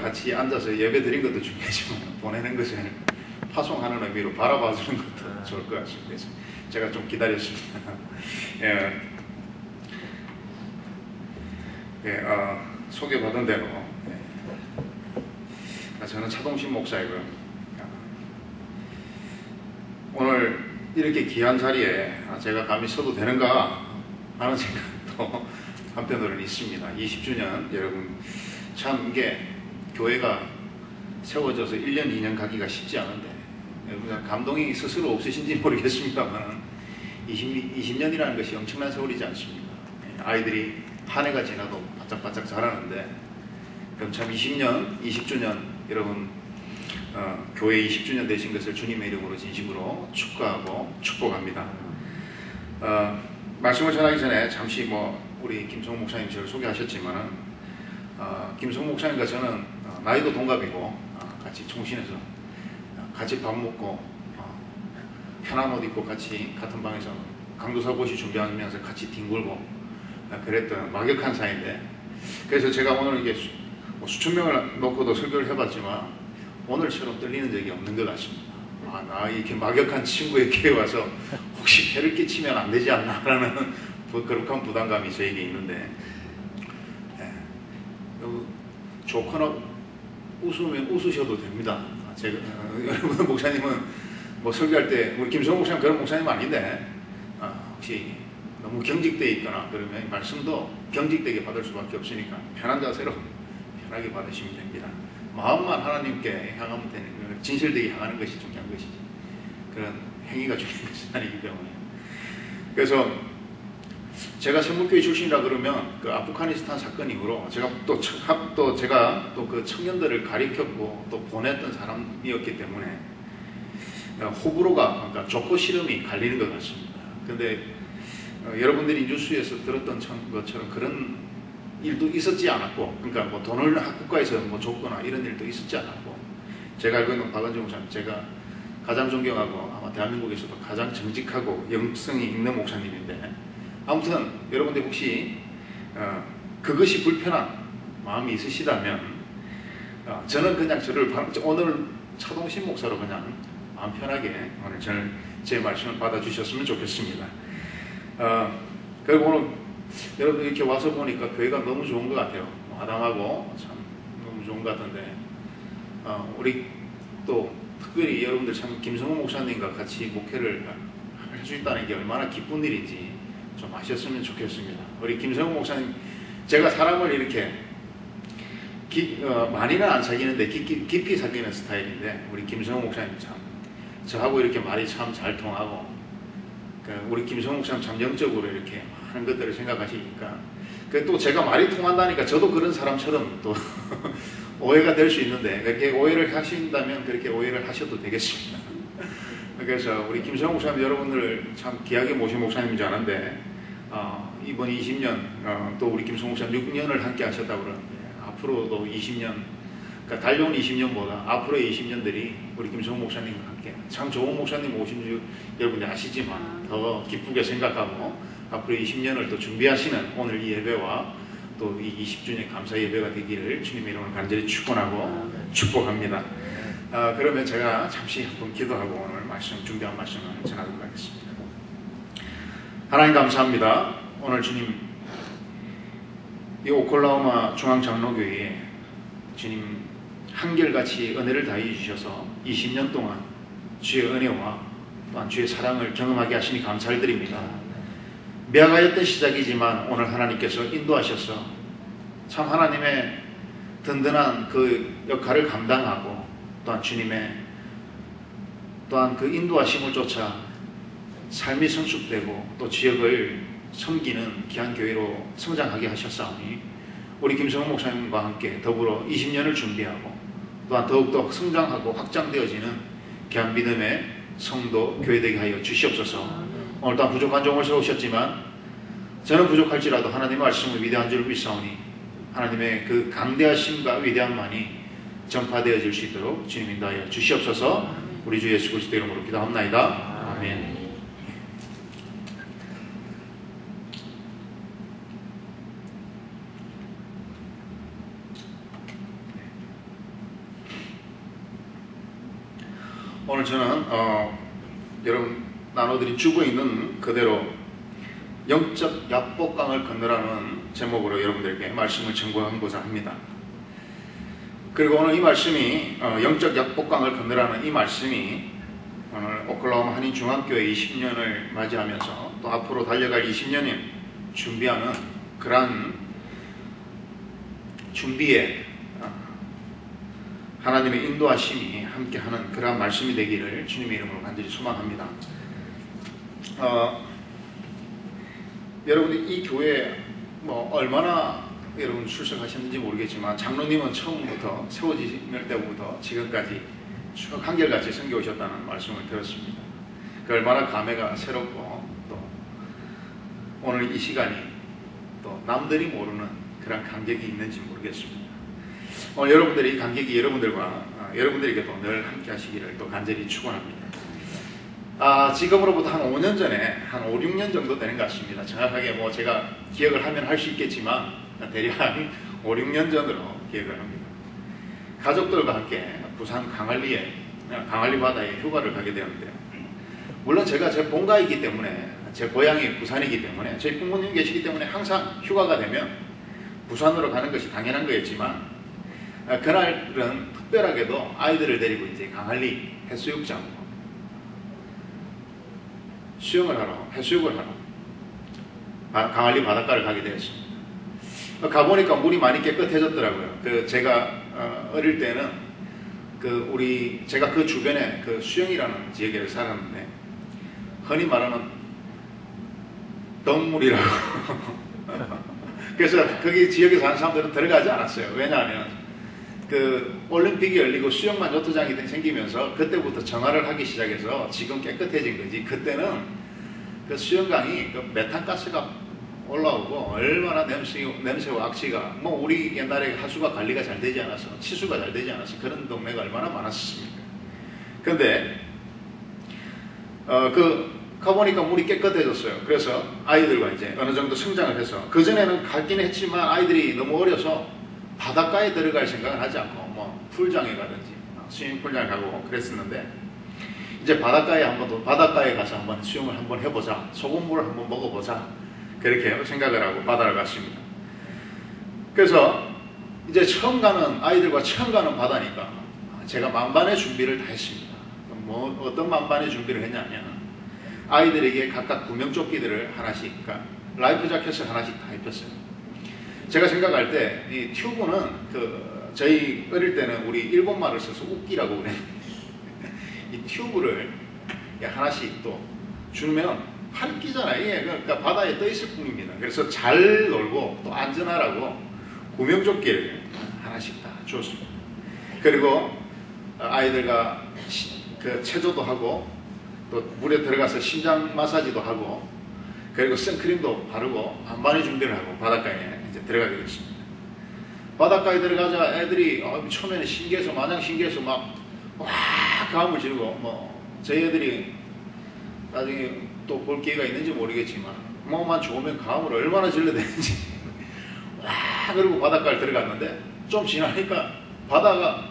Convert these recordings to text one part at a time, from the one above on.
같이 앉아서 예배 드린 것도 중요하지만 보내는 것을 파송하는 의미로 바라봐 주는 것도 좋을 것 같습니다. 그래서 제가 좀 기다렸습니다. 예. 예, 소개받은 대로 저는 차동신 목사이고요. 오늘 이렇게 귀한 자리에 제가 감히 서도 되는가 하는 생각도 한편으로는 있습니다. 20주년 여러분, 참 이게 교회가 세워져서 1년 2년 가기가 쉽지 않은데 여러분 감동이 스스로 없으신지 모르겠습니다만 20년이라는 것이 엄청난 세월이지 않습니까? 아이들이 한 해가 지나도 바짝바짝 자라는데 그럼 참 20주년 여러분 교회 20주년 되신 것을 주님의 이름으로 진심으로 축하하고 축복합니다. 말씀을 전하기 전에 잠시 우리 김성욱 목사님 저를 소개하셨지만은 김성욱 목사님과 저는 나이도 동갑이고 같이 총신해서 같이 밥 먹고 편한 옷 입고 같이 같은 방에서 강도사 고시 준비하면서 같이 뒹굴고 그랬던 막역한 사이인데, 그래서 제가 오늘 이게 수천 명을 놓고도 설교를 해봤지만 오늘처럼 떨리는 적이 없는 것 같습니다. 나 이렇게 막역한 친구에게 와서 혹시 해를 끼치면 안 되지 않나라는 거룩한 부담감이 저에게 있는데, 좋거나 웃으면 웃으셔도 됩니다. 제가 여러분 목사님은 설교할 때 우리 김성욱 목사님 그런 목사님 아닌데 혹시 너무 경직되어 있거나 그러면 말씀도 경직되게 받을 수밖에 없으니까 편한 자세로 편하게 받으시면 됩니다. 마음만 하나님께 향하면 되는, 진실되게 향하는 것이 중요한 것이지 그런 행위가 중요한 것이 아니기 때문에. 그래서 제가 세무교회 출신이라 그러면 그 아프가니스탄 사건 이후로 제가 또 그 청년들을 가리켰고 또 보냈던 사람이었기 때문에 호불호가, 그러니까 좋고 싫음이 갈리는 것 같습니다. 근데 여러분들이 뉴스에서 들었던 것처럼 그런 일도 있었지 않았고, 그러니까 돈을 국가에서 줬거나 이런 일도 있었지 않았고, 제가 알고 있는 박은정 목사님, 제가 가장 존경하고 아마 대한민국에서도 가장 정직하고 영성이 있는 목사님인데, 아무튼 여러분들 혹시 그것이 불편한 마음이 있으시다면 저는 그냥 오늘 차동신 목사로 그냥 마음 편하게 오늘 저는 제 말씀을 받아주셨으면 좋겠습니다. 그리고 오늘 여러분 이렇게 와서 보니까 교회가 너무 좋은 것 같아요. 아담하고 참 너무 좋은 것 같은데 우리 또 특별히 여러분들 참 김성호 목사님과 같이 목회를 할 수 있다는 게 얼마나 기쁜 일인지 좀 아셨으면 좋겠습니다. 우리 김성호 목사님, 제가 사람을 이렇게 많이는 안 사귀는데 깊이 사귀는 스타일인데 우리 김성호 목사님 참 저하고 이렇게 말이 참 잘 통하고, 우리 김성호 목사님 참 영적으로 이렇게 많은 것들을 생각하시니까 또 제가 말이 통한다니까 저도 그런 사람처럼 또 오해가 될 수 있는데 그렇게 오해를 하신다면 그렇게 오해를 하셔도 되겠습니다. 그래서 우리 김성호 목사님 여러분들 참 귀하게 모신 목사님인 줄 아는데 이번 20년 또 우리 김성호 목사님 6년을 함께 하셨다고 그러는데 앞으로도 20년, 그러니까 달려온 20년보다 앞으로의 20년들이 우리 김성호 목사님과 함께 참 좋은 목사님 오신 줄 여러분이 아시지만 더 기쁘게 생각하고 앞으로 20년을 또 준비하시는 오늘 이 예배와 또 이 20주년 감사 예배가 되기를 주님의 이름으로 간절히 축원하고 축복합니다. 그러면 제가 잠시 한번 기도하고 오늘 준비한 말씀을 전하도록 하겠습니다. 하나님 감사합니다. 오늘 주님 이 오클라호마 중앙장로교회에 주님 한결같이 은혜를 다해 주셔서 20년 동안 주의 은혜와 또한 주의 사랑을 경험하게 하시니 감사를 드립니다. 미약하였던 시작이지만 오늘 하나님께서 인도하셔서 참 하나님의 든든한 그 역할을 감당하고 또한 주님의 또한 그 인도하심을 쫓아 삶이 성숙되고 또 지역을 섬기는 귀한 교회로 성장하게 하셨사오니 우리 김성호 목사님과 함께 더불어 20년을 준비하고 또한 더욱더 성장하고 확장되어지는 귀한 믿음의 성도 교회 되게 하여 주시옵소서. 오늘 또한 부족한 종을 세우셨지만 저는 부족할지라도 하나님의 말씀을 위대한 줄 믿사오니 하나님의 그 강대하심과 위대함만이 전파되어질 수 있도록 주님 인도하여 주시옵소서. 우리 주 예수 그리스도 이름으로 기도합나이다. 아멘. 오늘 저는 여러분 나눠드린 주고 있는 그대로 영적 약복강을 건너라는 제목으로 여러분들에게 말씀을 전거하고자 합니다. 그리고 오늘 이 말씀이 영적 약복강을 건너라는 이 말씀이 오늘 오클라호마 한인중앙교회 20년을 맞이하면서 또 앞으로 달려갈 20년을 준비하는 그러한 준비에 하나님의 인도하심이 함께하는 그러한 말씀이 되기를 주님의 이름으로 간절히 소망합니다. 여러분 이 교회에 얼마나 여러분 출석하셨는지 모르겠지만 장로님은 처음부터 세워지실 때부터 지금까지 쭉 한결같이 섬겨 오셨다는 말씀을 들었습니다. 그 얼마나 감회가 새롭고 또 오늘 이 시간이 또 남들이 모르는 그런 감격이 있는지 모르겠습니다. 오늘 여러분들이 이 감격이 여러분들에게도 늘 함께 하시기를 또 간절히 축원합니다. 지금으로부터 한 5년 전에 한 5, 6년 정도 되는 것 같습니다. 정확하게 제가 기억을 하면 할 수 있겠지만 대략 5, 6년 전으로 기억을 합니다. 가족들과 함께 부산 강할리 바다에 휴가를 가게 되었는데요. 물론 제가 제 본가이기 때문에 제 고향이 부산이기 때문에 저희 부모님이 계시기 때문에 항상 휴가가 되면 부산으로 가는 것이 당연한 거였지만 그날은 특별하게도 아이들을 데리고 이제 강할리 해수욕장 해수욕을 하러 강할리 바닷가를 가게 되었습니다. 가보니까 물이 많이 깨끗해졌더라고요. 제가 어릴 때는 제가 그 주변에 수영이라는 지역에 살았는데 흔히 말하는 덩물이라고 그래서 거기 지역에 사는 사람들은 들어가지 않았어요. 왜냐하면 올림픽이 열리고 수영만 요트장이 생기면서 그때부터 정화를 하기 시작해서 지금 깨끗해진 거지. 그때는 그 수영강이 메탄가스가 올라오고 얼마나 냄새와 악취가 우리 옛날에 하수가 관리가 잘 되지 않아서 치수가 잘 되지 않아서 그런 동네가 얼마나 많았습니까. 근데 가보니까 물이 깨끗해졌어요. 그래서 아이들과 이제 어느 정도 성장을 해서 그전에는 가긴 했지만 아이들이 너무 어려서 바닷가에 들어갈 생각을 하지 않고 풀장에 가든지 스위밍풀장에 가고 그랬었는데 이제 바닷가에 가서 한번 수영을 한번 해보자, 소금물을 한번 먹어보자 그렇게 생각을 하고 바다를 갔습니다. 그래서 이제 아이들과 처음 가는 바다니까 제가 만반의 준비를 다 했습니다. 어떤 만반의 준비를 했냐면 아이들에게 각각 구명조끼들을 하나씩, 라이프 자켓을 하나씩 다 입혔어요. 제가 생각할 때 이 튜브는 저희 어릴 때는 우리 일본말을 써서 웃기라고 그랬는데 이 튜브를 하나씩 또 주면 팔 끼잖아요. 그러니까 바다에 떠 있을 뿐입니다. 그래서 잘 놀고 또 안전하라고 구명조끼를 하나씩 다 줬습니다. 그리고 아이들과 체조도 하고 또 물에 들어가서 심장 마사지도 하고 그리고 선크림도 바르고 반반의 준비를 하고 바닷가에 이제 들어가게 됐습니다. 바닷가에 들어가자 애들이 처음에는 마냥 신기해서 막 감을 지르고 저희 애들이 나중에 또 볼 기회가 있는지 모르겠지만 뭐만 좋으면 감을 얼마나 질러대는지 그리고 바닷가를 들어갔는데 좀 지나니까 바다가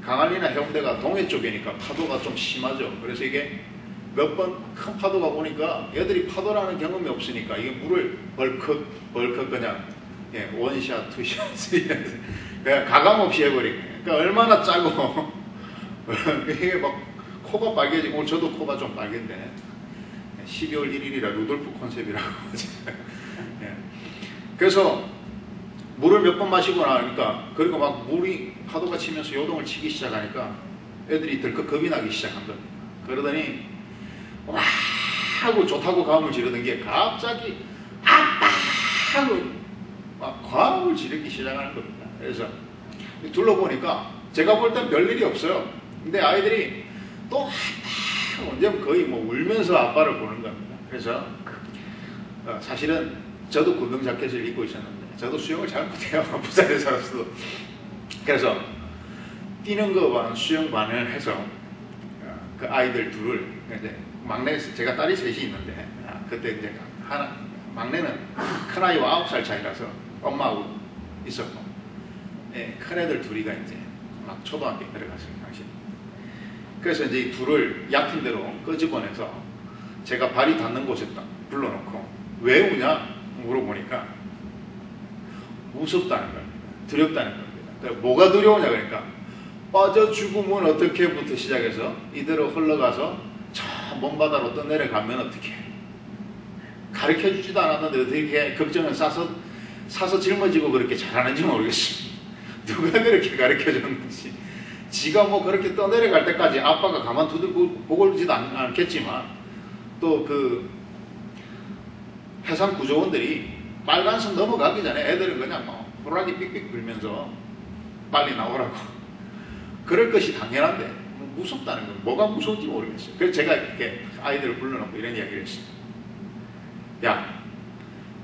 강할리나 해운대가 동해 쪽이니까 파도가 좀 심하죠. 그래서 이게 몇 번 큰 파도가 오니까 애들이 파도라는 경험이 없으니까 이게 물을 벌컥 그냥 원샷, 투샷, 쓰리샷 그냥 가감 없이 해버리고 그러니까 얼마나 짜고 이게 코가 빨개지고 저도 코가 좀 빨개인데 12월 1일이라 루돌프 컨셉이라고 그래서 물을 몇 번 마시고 나니까 그리고 파도가 치면서 요동을 치기 시작하니까 애들이 덜컥 겁이 나기 시작한 겁니다. 그러더니 하고 좋다고 감을 지르던 게 갑자기 아빠 하고 과음을 지르기 시작하는 겁니다. 그래서 둘러보니까 제가 볼 땐 별일이 없어요. 근데 아이들이 또 언제면 거의 울면서 아빠를 보는 겁니다. 그래서 사실은 저도 구명 자켓을 입고 있었는데 저도 수영을 잘 못해요. 부산에 살았어도. 그래서 뛰는 거반 수영 반을 해서 그 아이들 둘을 이제 제가 딸이 셋이 있는데 그때 이제 막내는 큰아이와 9살 차이라서 엄마하고 있었고 큰 애들 둘이가 이제 초등학교에 들어갔어요. 당시 그래서 이제 이 둘을 약힌 대로 끄집어내서 제가 발이 닿는 곳에 딱 불러놓고 왜 우냐 물어보니까 무섭다는 겁니다. 두렵다는 겁니다. 그러니까 뭐가 두려우냐 그러니까 빠져 죽으면 어떻게부터 시작해서 이대로 흘러가서 저 먼 바다로 떠내려가면 어떻게 가르쳐주지도 않았는데 어떻게 걱정을 사서 짊어지고 그렇게 잘하는지 모르겠습니다. 누가 그렇게 가르쳐줬는지. 지가 뭐 그렇게 떠내려갈 때까지 아빠가 가만 보고 있지도 않겠지만 또 그 해상 구조원들이 빨간선 넘어가기 전에 애들은 그냥 뭐 호랑이 삑삑 불면서 빨리 나오라고 그럴 것이 당연한데 무섭다는 건 뭐가 무서운지 모르겠어요. 그래서 제가 이렇게 아이들을 불러놓고 이런 이야기를 했어요. 야,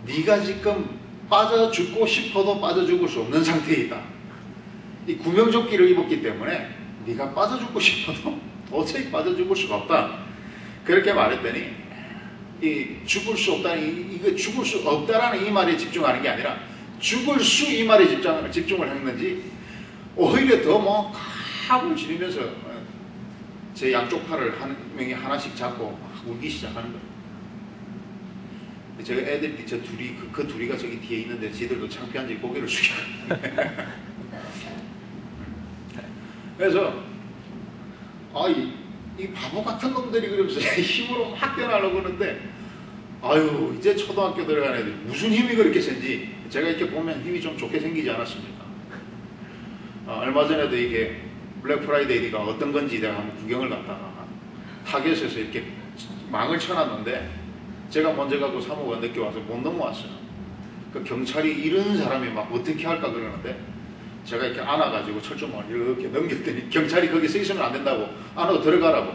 네가 지금 빠져 죽고 싶어도 빠져 죽을 수 없는 상태에 있다. 이 구명조끼를 입었기 때문에 네가 빠져 죽고 싶어도 도저히 빠져 죽을 수가 없다. 그렇게 말했더니 이 죽을 수 없다는 이거 죽을 수 없다라는 이 말에 집중하는 게 아니라 죽을 수 이 말에 집중을 했는지 오히려 더 뭐 합을 지르면서 제 양쪽 팔을 한 명이 하나씩 잡고 울기 시작하는 거예요. 제가 애들이 저 둘이 그 둘이가 저기 뒤에 있는데 지들도 창피한지 고개를 숙여. 그래서 이 바보 같은 놈들이 그러면서 힘으로 막 뛰어나려고 그러는데 아유 이제 초등학교 들어간 애들 무슨 힘이 그렇게 센지 제가 이렇게 보면 힘이 좀 좋게 생기지 않았습니까? 얼마 전에도 이게 블랙 프라이데이가 어떤 건지 내가 한번 구경을 갔다가 타겟에서 이렇게 망을 쳐놨는데 제가 먼저 가고 사모가 늦게 와서 못 넘어왔어요. 그 경찰이 이런 사람이 막 어떻게 할까 그러는데 제가 이렇게 안아가지고 철조망을 이렇게 넘겼더니 경찰이 거기 서 있으면 안 된다고 안으로 들어가라고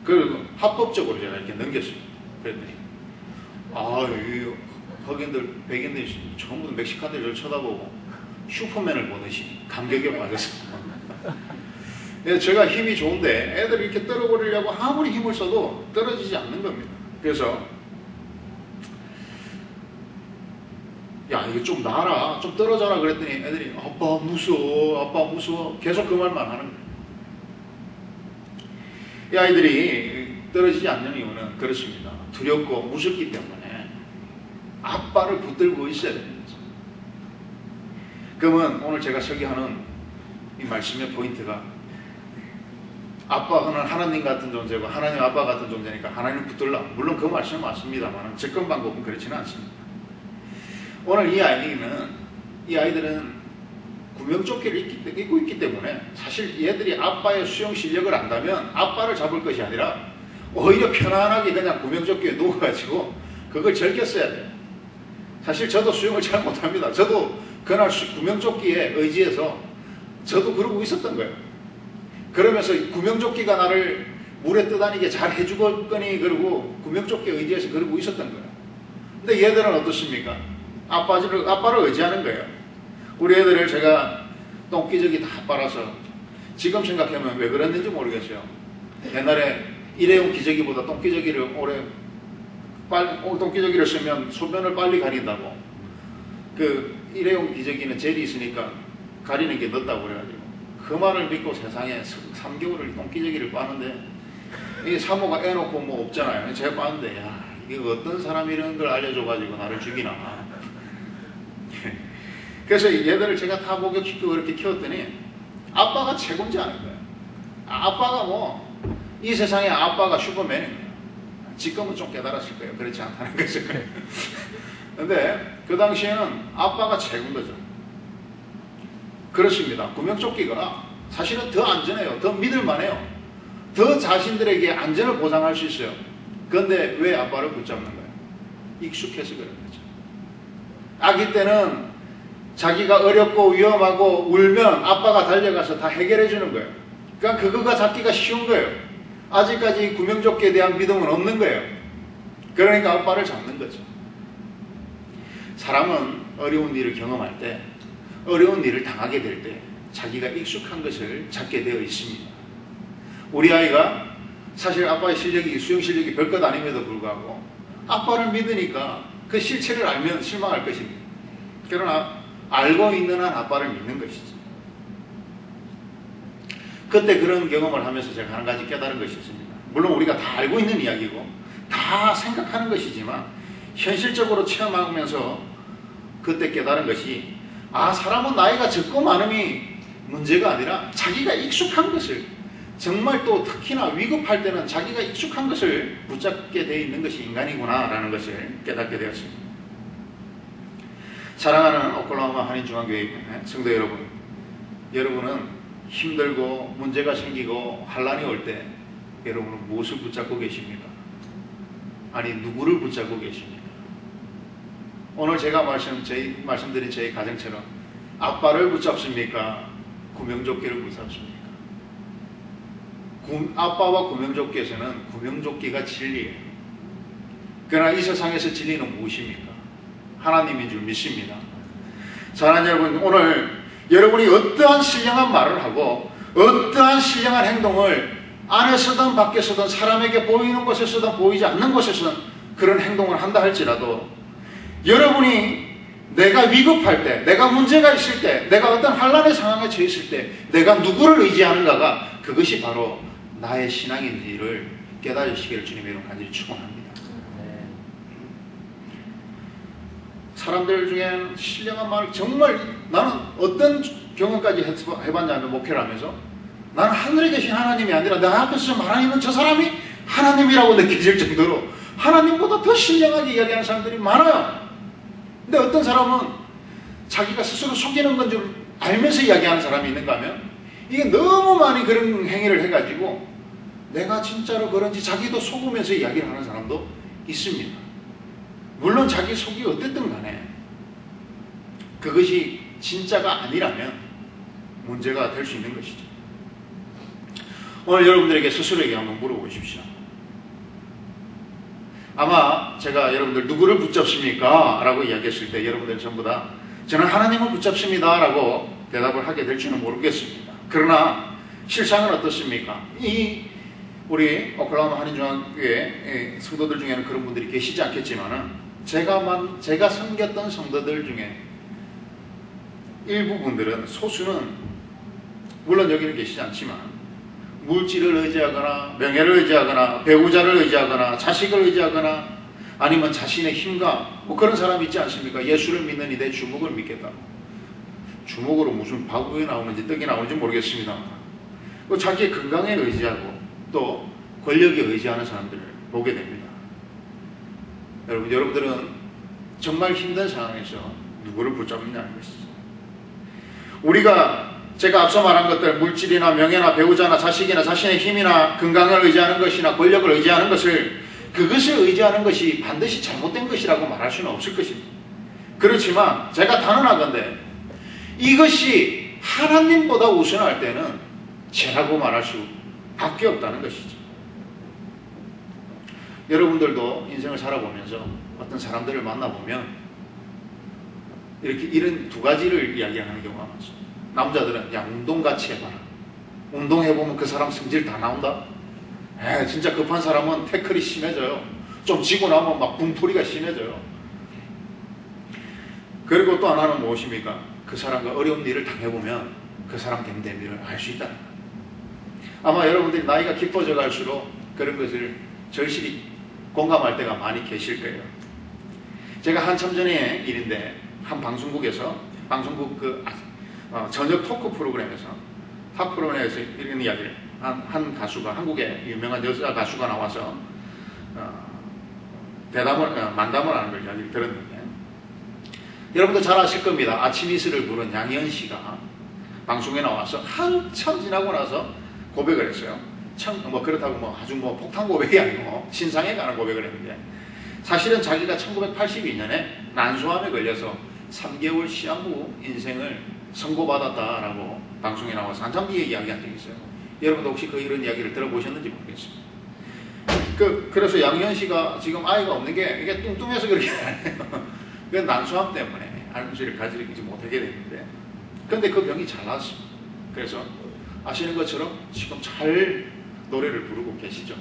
그리고 합법적으로 제가 이렇게 넘겼습니다. 그랬더니 이 흑인들 백인들이 전부 멕시칸들이 저를 쳐다보고 슈퍼맨을 보듯이 감격에 빠졌어요. 제가 힘이 좋은데 애들이 이렇게 떨어버리려고 아무리 힘을 써도 떨어지지 않는 겁니다. 그래서 야 이거 좀 놔라 좀 떨어져라 그랬더니 애들이 아빠 무서워 아빠 무서워 계속 그 말만 하는 거예요. 이 아이들이 떨어지지 않는 이유는 그렇습니다. 두렵고 무섭기 때문에 아빠를 붙들고 있어야 되는 거죠. 그러면 오늘 제가 설교하는 이 말씀의 포인트가 아빠는 하나님 같은 존재고 하나님 아빠 같은 존재니까 하나님 붙들라. 물론 그 말씀은 맞습니다만 접근 방법은 그렇지는 않습니다. 오늘 이 아이들은 구명조끼를 입고 있기 때문에 사실 얘들이 아빠의 수영 실력을 안다면 아빠를 잡을 것이 아니라 오히려 편안하게 그냥 구명조끼에 누워가지고 그걸 즐겼어야 돼요. 사실 저도 수영을 잘 못합니다. 저도 그날 구명조끼에 의지해서 저도 그러고 있었던 거예요. 그러면서 구명조끼가 나를 물에 떠다니게 잘 해주겠거니 그러고 구명조끼에 의지해서 그러고 있었던 거예요. 근데 얘들은 어떻습니까? 아빠를 의지하는 거예요. 우리 애들을 제가 똥기저귀 다 빨아서 지금 생각하면 왜 그랬는지 모르겠어요. 옛날에 일회용 기저귀보다 똥기저귀를 똥기저귀를 쓰면 소변을 빨리 가린다고. 그 일회용 기저귀는 젤이 있으니까 가리는 게 늦다고 그래가지고 그 말을 믿고 세상에 3개월을 똥기저귀를 빠는데 이 사모가 애놓고 뭐 없잖아요. 제가 빠는데 야 이게 어떤 사람이 이런 걸 알려줘가지고 나를 죽이나. 그래서 얘들을 제가 다 목욕시키고 그렇게 키웠더니 아빠가 최고인지 아는 거예요. 아빠가 뭐 이 세상에 아빠가 슈퍼맨인 거예요. 지금은 좀 깨달았을 거예요. 그렇지 않다는 것을. 근데 그 당시에는 아빠가 최고인 거죠. 그렇습니다. 구명조끼가 사실은 더 안전해요. 더 믿을만해요. 더 자신들에게 안전을 보장할 수 있어요. 그런데 왜 아빠를 붙잡는 거예요? 익숙해서 그런 거죠. 아기 때는 자기가 어렵고 위험하고 울면 아빠가 달려가서 다 해결해 주는 거예요. 그러니까 그거가 잡기가 쉬운 거예요. 아직까지 구명조끼에 대한 믿음은 없는 거예요. 그러니까 아빠를 잡는 거죠. 사람은 어려운 일을 경험할 때, 어려운 일을 당하게 될 때 자기가 익숙한 것을 찾게 되어 있습니다. 우리 아이가 사실 아빠의 실력이 수영 실력이 별것 아님에도 불구하고 아빠를 믿으니까 그 실체를 알면 실망할 것입니다. 그러나 알고 있는 한 아빠를 믿는 것이죠. 그때 그런 경험을 하면서 제가 한 가지 깨달은 것이 있습니다. 물론 우리가 다 알고 있는 이야기고 다 생각하는 것이지만 현실적으로 체험하면서 그때 깨달은 것이, 사람은 나이가 적고 많음이 문제가 아니라 자기가 익숙한 것을, 정말 또 특히나 위급할 때는 자기가 익숙한 것을 붙잡게 되어 있는 것이 인간이구나 라는 것을 깨닫게 되었습니다. 사랑하는 오클라호마 한인중앙교회 성도 여러분, 여러분은 힘들고 문제가 생기고 환란이 올 때 여러분은 무엇을 붙잡고 계십니까? 아니, 누구를 붙잡고 계십니까? 오늘 제가 말씀드린 저희 가정처럼 아빠를 붙잡습니까? 구명조끼를 붙잡습니까? 아빠와 구명조끼에서는 구명조끼가 진리예요. 그러나 이 세상에서 진리는 무엇입니까? 하나님인 줄 믿습니다. 사랑하는 여러분, 오늘 여러분이 어떠한 신령한 말을 하고 어떠한 신령한 행동을 안에서든 밖에서든 사람에게 보이는 곳에서든 보이지 않는 곳에서든 그런 행동을 한다 할지라도, 여러분이 내가 위급할 때, 내가 문제가 있을 때, 내가 어떤 환난의 상황에 처했을 때 내가 누구를 의지하는가가, 그것이 바로 나의 신앙인지를 깨달으시기를 주님의 이름 간절히 축원합니다. 사람들 중에 신령한 말을, 정말 나는 어떤 경험까지 해봤냐면, 목회를 하면서 나는 하늘에 계신 하나님이 아니라 내 앞에서 말하는 저 사람이 하나님이라고 느껴질 정도로 하나님보다 더 신령하게 이야기하는 사람들이 많아요. 근데 어떤 사람은 자기가 스스로 속이는 건 줄 알면서 이야기하는 사람이 있는가 하면, 이게 너무 많이 그런 행위를 해가지고 내가 진짜로 그런지 자기도 속으면서 이야기를 하는 사람도 있습니다. 물론 자기 속이 어땠든 간에 그것이 진짜가 아니라면 문제가 될 수 있는 것이죠. 오늘 여러분들에게 스스로에게 한번 물어보십시오. 아마 제가 여러분들 누구를 붙잡습니까? 라고 이야기했을 때 여러분들 전부 다 저는 하나님을 붙잡습니다 라고 대답을 하게 될지는 모르겠습니다. 그러나 실상은 어떻습니까? 우리 오클라호마 한인중앙교회 성도들 중에는 그런 분들이 계시지 않겠지만은, 제가 섬겼던 성도들 중에 일부 분들은, 소수는 물론 여기는 계시지 않지만 물질을 의지하거나 명예를 의지하거나 배우자를 의지하거나 자식을 의지하거나 아니면 자신의 힘과 그런 사람이 있지 않습니까? 예수를 믿는 이내 주먹을 믿겠다고. 주먹으로 무슨 바구이 나오는지 떡이 나오는지 모르겠습니다. 자기의 건강에 의지하고 또 권력에 의지하는 사람들을 보게 됩니다. 여러분들은 정말 힘든 상황에서 누구를 붙잡느냐는 것이죠. 제가 앞서 말한 것들, 물질이나 명예나 배우자나 자식이나 자신의 힘이나 건강을 의지하는 것이나 권력을 의지하는 것을, 그것을 의지하는 것이 반드시 잘못된 것이라고 말할 수는 없을 것입니다. 그렇지만 제가 단언하건대 이것이 하나님보다 우선할 때는 죄라고 말할 수밖에 없다는 것이죠. 여러분들도 인생을 살아보면서 어떤 사람들을 만나보면 이런 두 가지를 이야기하는 경우가 많습니다. 남자들은 야, 운동같이 해봐라. 운동해보면 그 사람 성질 다 나온다. 진짜 급한 사람은 태클이 심해져요. 좀 지고 나면 막 분풀이가 심해져요. 그리고 또 하나는 무엇입니까? 그 사람과 어려운 일을 당해보면 그 사람 됨됨이를 알 수 있다. 아마 여러분들이 나이가 깊어져 갈수록 그런 것을 절실히 공감할 때가 많이 계실 거예요. 제가 한참 전의 일인데, 한 방송국에서 저녁 토크 프로그램에서, 탑 프로그램에서 이런 이야기를 한 가수가, 한국의 유명한 여자 가수가 나와서 만담을 하는 걸 이야기를 들었는데, 여러분도 잘 아실 겁니다. 아침 이슬을 부른 양희은 씨가 방송에 나와서 한참 지나고 나서 고백을 했어요. 그렇다고 아주 폭탄 고백이 아니고 신상에 관한 고백을 했는데, 사실은 자기가 1982년에 난소암에 걸려서 3개월 시한 후 인생을 선고받았다라고 방송에 나와서 한참 뒤에 이야기한 적이 있어요. 여러분도 혹시 이런 이야기를 들어보셨는지 모르겠습니다. 그래서 양희은 씨가 지금 아이가 없는 게 이게 뚱뚱해서 그렇게 아니에요. 그 난소암 때문에 알무시를 가지지 못하게 됐는데, 그런데 그 병이 잘 나았습니다. 그래서 아시는 것처럼 지금 잘 노래를 부르고 계시죠.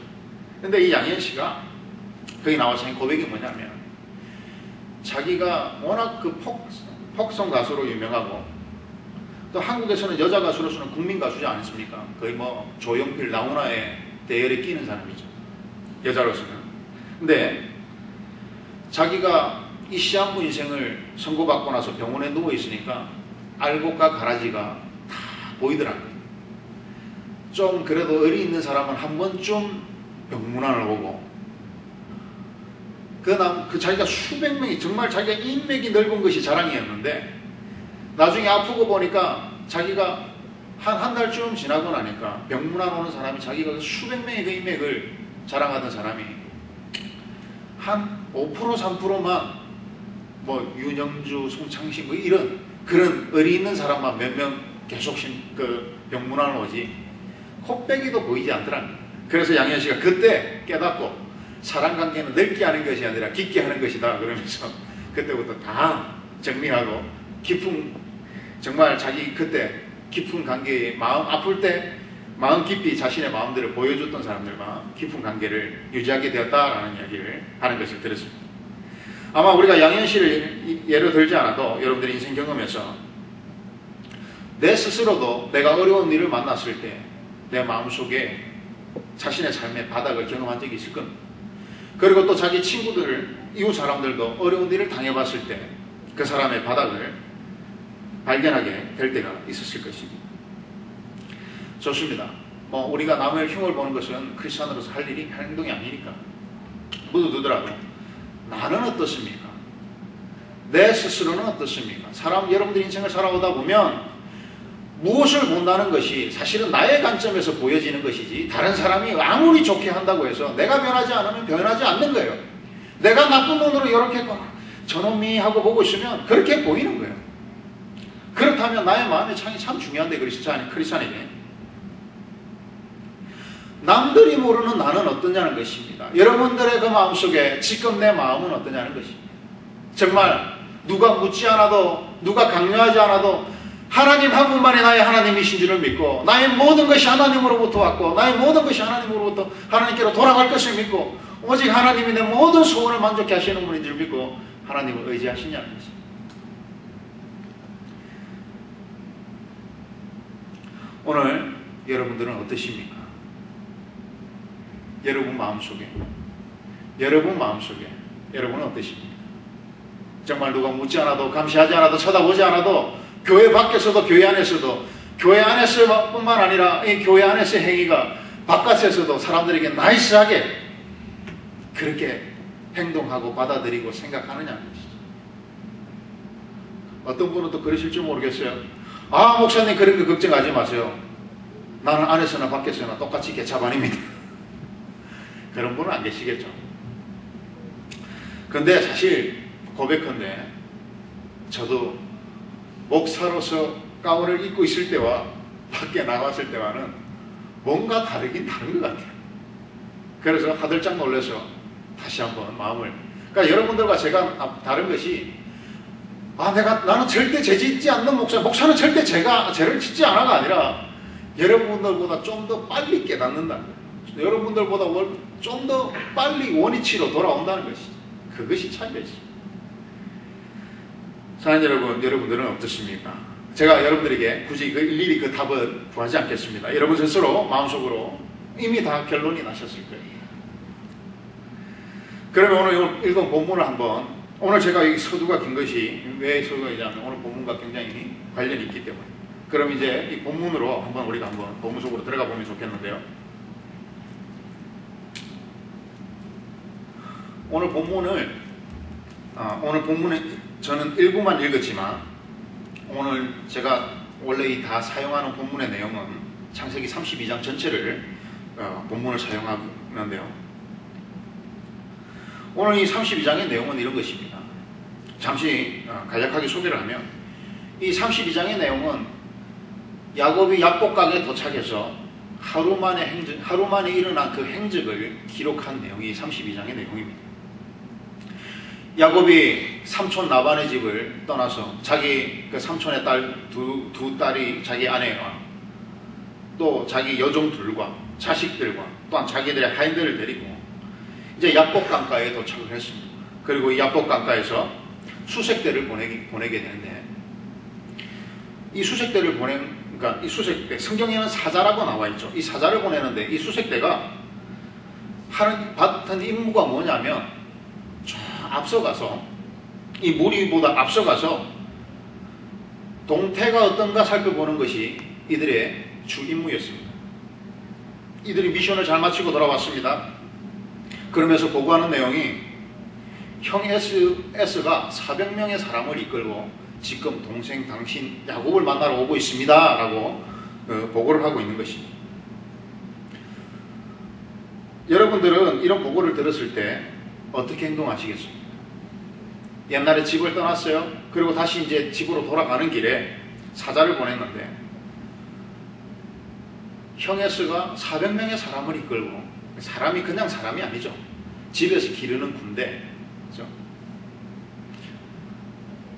근데 이 양희은 씨가 거기 나와서 한 고백이 뭐냐면, 자기가 워낙 그 폭성 가수로 유명하고 또 한국에서는 여자 가수로서는 국민 가수지 않습니까? 거의 뭐 조용필, 나훈아의 대열에 끼는 사람이죠. 여자로서는. 근데 자기가 이 시한부 인생을 선고받고 나서 병원에 누워 있으니까 알곡과 가라지가 다 보이더라고요. 좀 그래도 의리 있는 사람은 한 번쯤 병문안을 보고 그 자기가 수백 명이 정말 자기가 인맥이 넓은 것이 자랑이었는데 나중에 아프고 보니까 자기가 한 달쯤 지나고 나니까 병문안 오는 사람이 자기가 수백 명의 그 인맥을 자랑하던 사람이 한 5% 3%만 뭐 윤영주, 송창식 뭐 이런 그런 의리 있는 사람만 몇 명 계속 그 병문안을 오지 코빼기도 보이지 않더랍니다. 그래서 양현 씨가 그때 깨닫고 사람관계는 넓게 하는 것이 아니라 깊게 하는 것이다 그러면서 그때부터 다 정리하고 깊은 정말 자기 그때 깊은 관계에 마음 아플 때 마음 깊이 자신의 마음들을 보여줬던 사람들과 깊은 관계를 유지하게 되었다라는 이야기를 하는 것을 들었습니다. 아마 우리가 양현 씨를 예로 들지 않아도 여러분들의 인생 경험에서 내 스스로도 내가 어려운 일을 만났을 때 내 마음속에 자신의 삶의 바닥을 경험한 적이 있을 겁니다. 그리고 또 자기 친구들, 이웃 사람들도 어려운 일을 당해봤을 때 그 사람의 바닥을 발견하게 될 때가 있었을 것입니다. 좋습니다. 뭐 우리가 남의 흉을 보는 것은 크리스찬으로서 할 일이 행동이 아니니까 묻어두더라도 나는 어떻습니까? 내 스스로는 어떻습니까? 여러분들 인생을 살아오다 보면 무엇을 본다는 것이 사실은 나의 관점에서 보여지는 것이지 다른 사람이 아무리 좋게 한다고 해서 내가 변하지 않으면 변하지 않는 거예요. 내가 나쁜 눈으로 이렇게 저놈이 하고 보고 있으면 그렇게 보이는 거예요. 그렇다면 나의 마음의 창이 참 중요한데 크리스찬에게 남들이 모르는 나는 어떠냐는 것입니다. 여러분들의 그 마음속에 지금 내 마음은 어떠냐는 것입니다. 정말 누가 묻지 않아도 누가 강요하지 않아도 하나님 한 분만이 나의 하나님이신 줄을 믿고 나의 모든 것이 하나님으로부터 왔고 나의 모든 것이 하나님으로부터 하나님께로 돌아갈 것을 믿고 오직 하나님이 내 모든 소원을 만족케 하시는 분인 줄 믿고 하나님을 의지하시냐는 것입니다. 오늘 여러분들은 어떠십니까? 여러분 마음속에 여러분은 어떠십니까? 정말 누가 묻지 않아도 감시하지 않아도 쳐다보지 않아도 교회 밖에서도 교회 안에서도 교회 안에서뿐만 아니라 이 교회 안에서의 행위가 바깥에서도 사람들에게 나이스하게 그렇게 행동하고 받아들이고 생각하느냐는 것이죠. 어떤 분은 또 그러실 줄 모르겠어요. 아 목사님 그런 거 걱정하지 마세요. 나는 안에서나 밖에서나 똑같이 개차반입니다. 그런 분은 안 계시겠죠. 근데 사실 고백컨대 저도 목사로서 가운을 입고 있을 때와 밖에 나갔을 때와는 뭔가 다르긴 다른 것 같아요. 그래서 하들짝 놀라서 다시 한번 마음을 그러니까 여러분들과 제가 다른 것이 나는 절대 죄 짓지 않는 목사는 절대 죄를 짓지 않아가 아니라 여러분들보다 좀 더 빨리 깨닫는다는 거예요. 여러분들보다 좀 더 빨리 원위치로 돌아온다는 것이죠. 그것이 차이가 있습니다. 사랑하는 여러분, 여러분들은 어떻습니까? 제가 여러분들에게 굳이 일일이 그 답을 구하지 않겠습니다. 여러분 스스로 마음속으로 이미 다 결론이 나셨을 거예요. 그러면 오늘 읽은 본문을 한번 오늘 제가 이 서두가 긴 것이 왜 서두가 있냐면 오늘 본문과 굉장히 관련이 있기 때문에 그럼 이제 이 본문으로 우리가 한번 본문 속으로 들어가 보면 좋겠는데요. 오늘 본문은 저는 일부만 읽었지만 오늘 제가 원래 이 다 사용하는 본문의 내용은 창세기 32장 전체를 본문을 사용하는데요. 오늘 이 32장의 내용은 이런 것입니다. 잠시 간략하게 소개를 하면 이 32장의 내용은 야곱이 약복강에 도착해서 하루 만에 일어난 그 행적을 기록한 내용이 32장의 내용입니다. 야곱이 삼촌 라반의 집을 떠나서 자기 그 삼촌의 딸 두 딸이 자기 아내와 또 자기 여종들과 자식들과 또한 자기들의 하인들을 데리고 이제 야복강가에 도착을 했습니다. 그리고 이 야복강가에서 수색대를 보내게 되는데 이 수색대를 그러니까 이 수색대, 성경에는 사자라고 나와 있죠. 이 사자를 보내는데 이 수색대가 받은 임무가 뭐냐면 쫙 앞서가서 이 무리보다 앞서가서 동태가 어떤가 살펴보는 것이 이들의 주 임무였습니다. 이들이 미션을 잘 마치고 돌아왔습니다. 그러면서 보고하는 내용이 형 S가 400명의 사람을 이끌고 지금 동생 당신 야곱을 만나러 오고 있습니다 라고 보고를 하고 있는 것입니다. 여러분들은 이런 보고를 들었을 때 어떻게 행동하시겠습니까? 옛날에 집을 떠났어요. 그리고 다시 이제 집으로 돌아가는 길에 사자를 보냈는데 형 S가 400명의 사람을 이끌고, 사람이 그냥 사람이 아니죠. 집에서 기르는 군대. 그렇죠?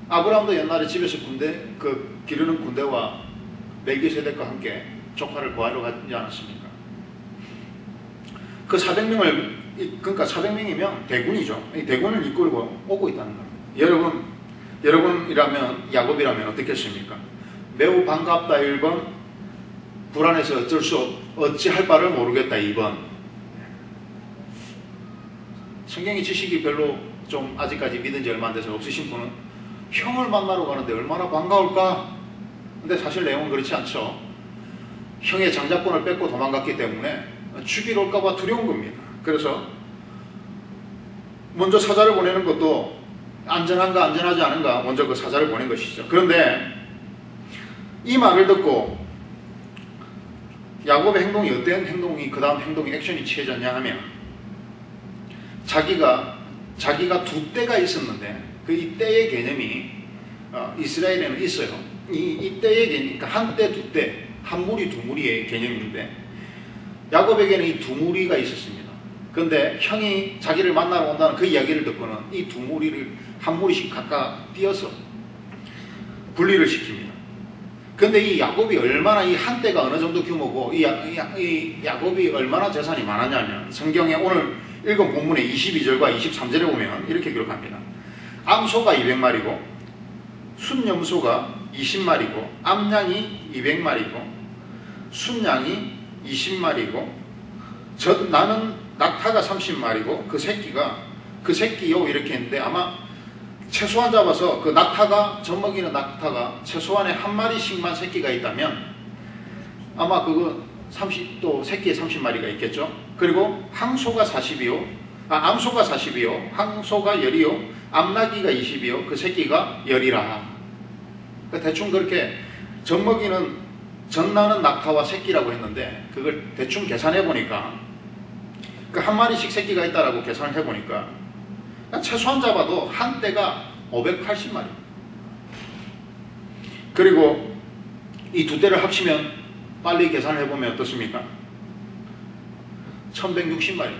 아브라함도 옛날에 집에서 기르는 군대와 멜기세덱과 함께 조카를 구하러 가지 않았습니까? 그 400명을, 그러니까 400명이면 대군이죠. 이 대군을 이끌고 오고 있다는 겁니다. 여러분이라면, 야곱이라면 어떻겠습니까? 매우 반갑다 1번, 불안해서 어찌할 바를 모르겠다 2번. 성경의 지식이 별로 좀 아직까지 믿은 지 얼마 안 돼서 없으신 분은 형을 만나러 가는데 얼마나 반가울까? 근데 사실 내용은 그렇지 않죠. 형의 장자권을 뺏고 도망갔기 때문에 죽이러 올까봐 두려운 겁니다. 그래서 먼저 사자를 보내는 것도 안전한가 안전하지 않은가 먼저 그 사자를 보낸 것이죠. 그런데 이 말을 듣고 야곱의 행동이 어떤 행동이 그 다음 행동이 액션이 취해졌냐 하면 자기가 두 때가 있었는데 그 이 때의 개념이 이스라엘에는 있어요. 이 때의 개념, 그러니까 한 때, 두 때, 한 무리, 두 무리의 개념인데 야곱에게는 이 두 무리가 있었습니다. 그런데 형이 자기를 만나러 온다는 그 이야기를 듣고는 이 두 무리를 한 무리씩 각각 띄어서 분리를 시킵니다. 근데 이 야곱이 얼마나 이 한때가 어느 정도 규모고 이 야곱이 얼마나 재산이 많았냐면 성경에 오늘 읽은 본문의 22절과 23절에 보면 이렇게 기록합니다. 암소가 200마리고 순염소가 20마리고 암양이 200마리고 순양이 20마리고 나는 낙타가 30마리고 그 새끼요 이렇게 했는데 아마 최소한 잡아서 그 낙타가 젖먹이는 낙타가 최소한의 한 마리씩만 새끼가 있다면 아마 그거 또 새끼에 30마리가 있겠죠. 그리고 암소가 40이요 항소가 10이요 암나귀가 20이요 그 새끼가 10이라. 대충 그렇게 젖먹이는 젖나는 낙타와 새끼라고 했는데 그걸 대충 계산해 보니까 그 한 마리씩 새끼가 있다라고 계산을 해 보니까 최소한 잡아도 한 떼가 580마리. 그리고 이 두 떼를 합치면 빨리 계산을 해보면 어떻습니까? 1160마리.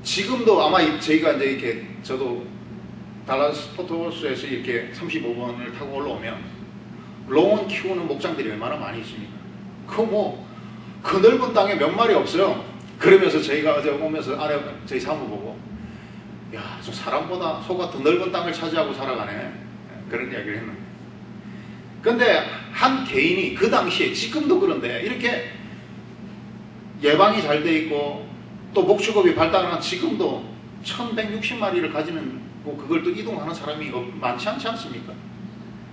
지금도 아마 저희가 이제 이렇게 저도 달라스 포토호스에서 이렇게 35번을 타고 올라오면 롱은 키우는 목장들이 얼마나 많이 있습니까? 그 넓은 땅에 몇 마리 없어요. 그러면서 저희가 어제 오면서 아래 저희 사무 보고 야, 저 사람보다 소가 더 넓은 땅을 차지하고 살아가네. 그런 이야기를 했는데. 근데 한 개인이 그 당시에 지금도 그런데 이렇게 예방이 잘 돼 있고 또 목축업이 발달한 지금도 1160마리를 가지는 그걸 또 이동하는 사람이 많지 않지 않습니까?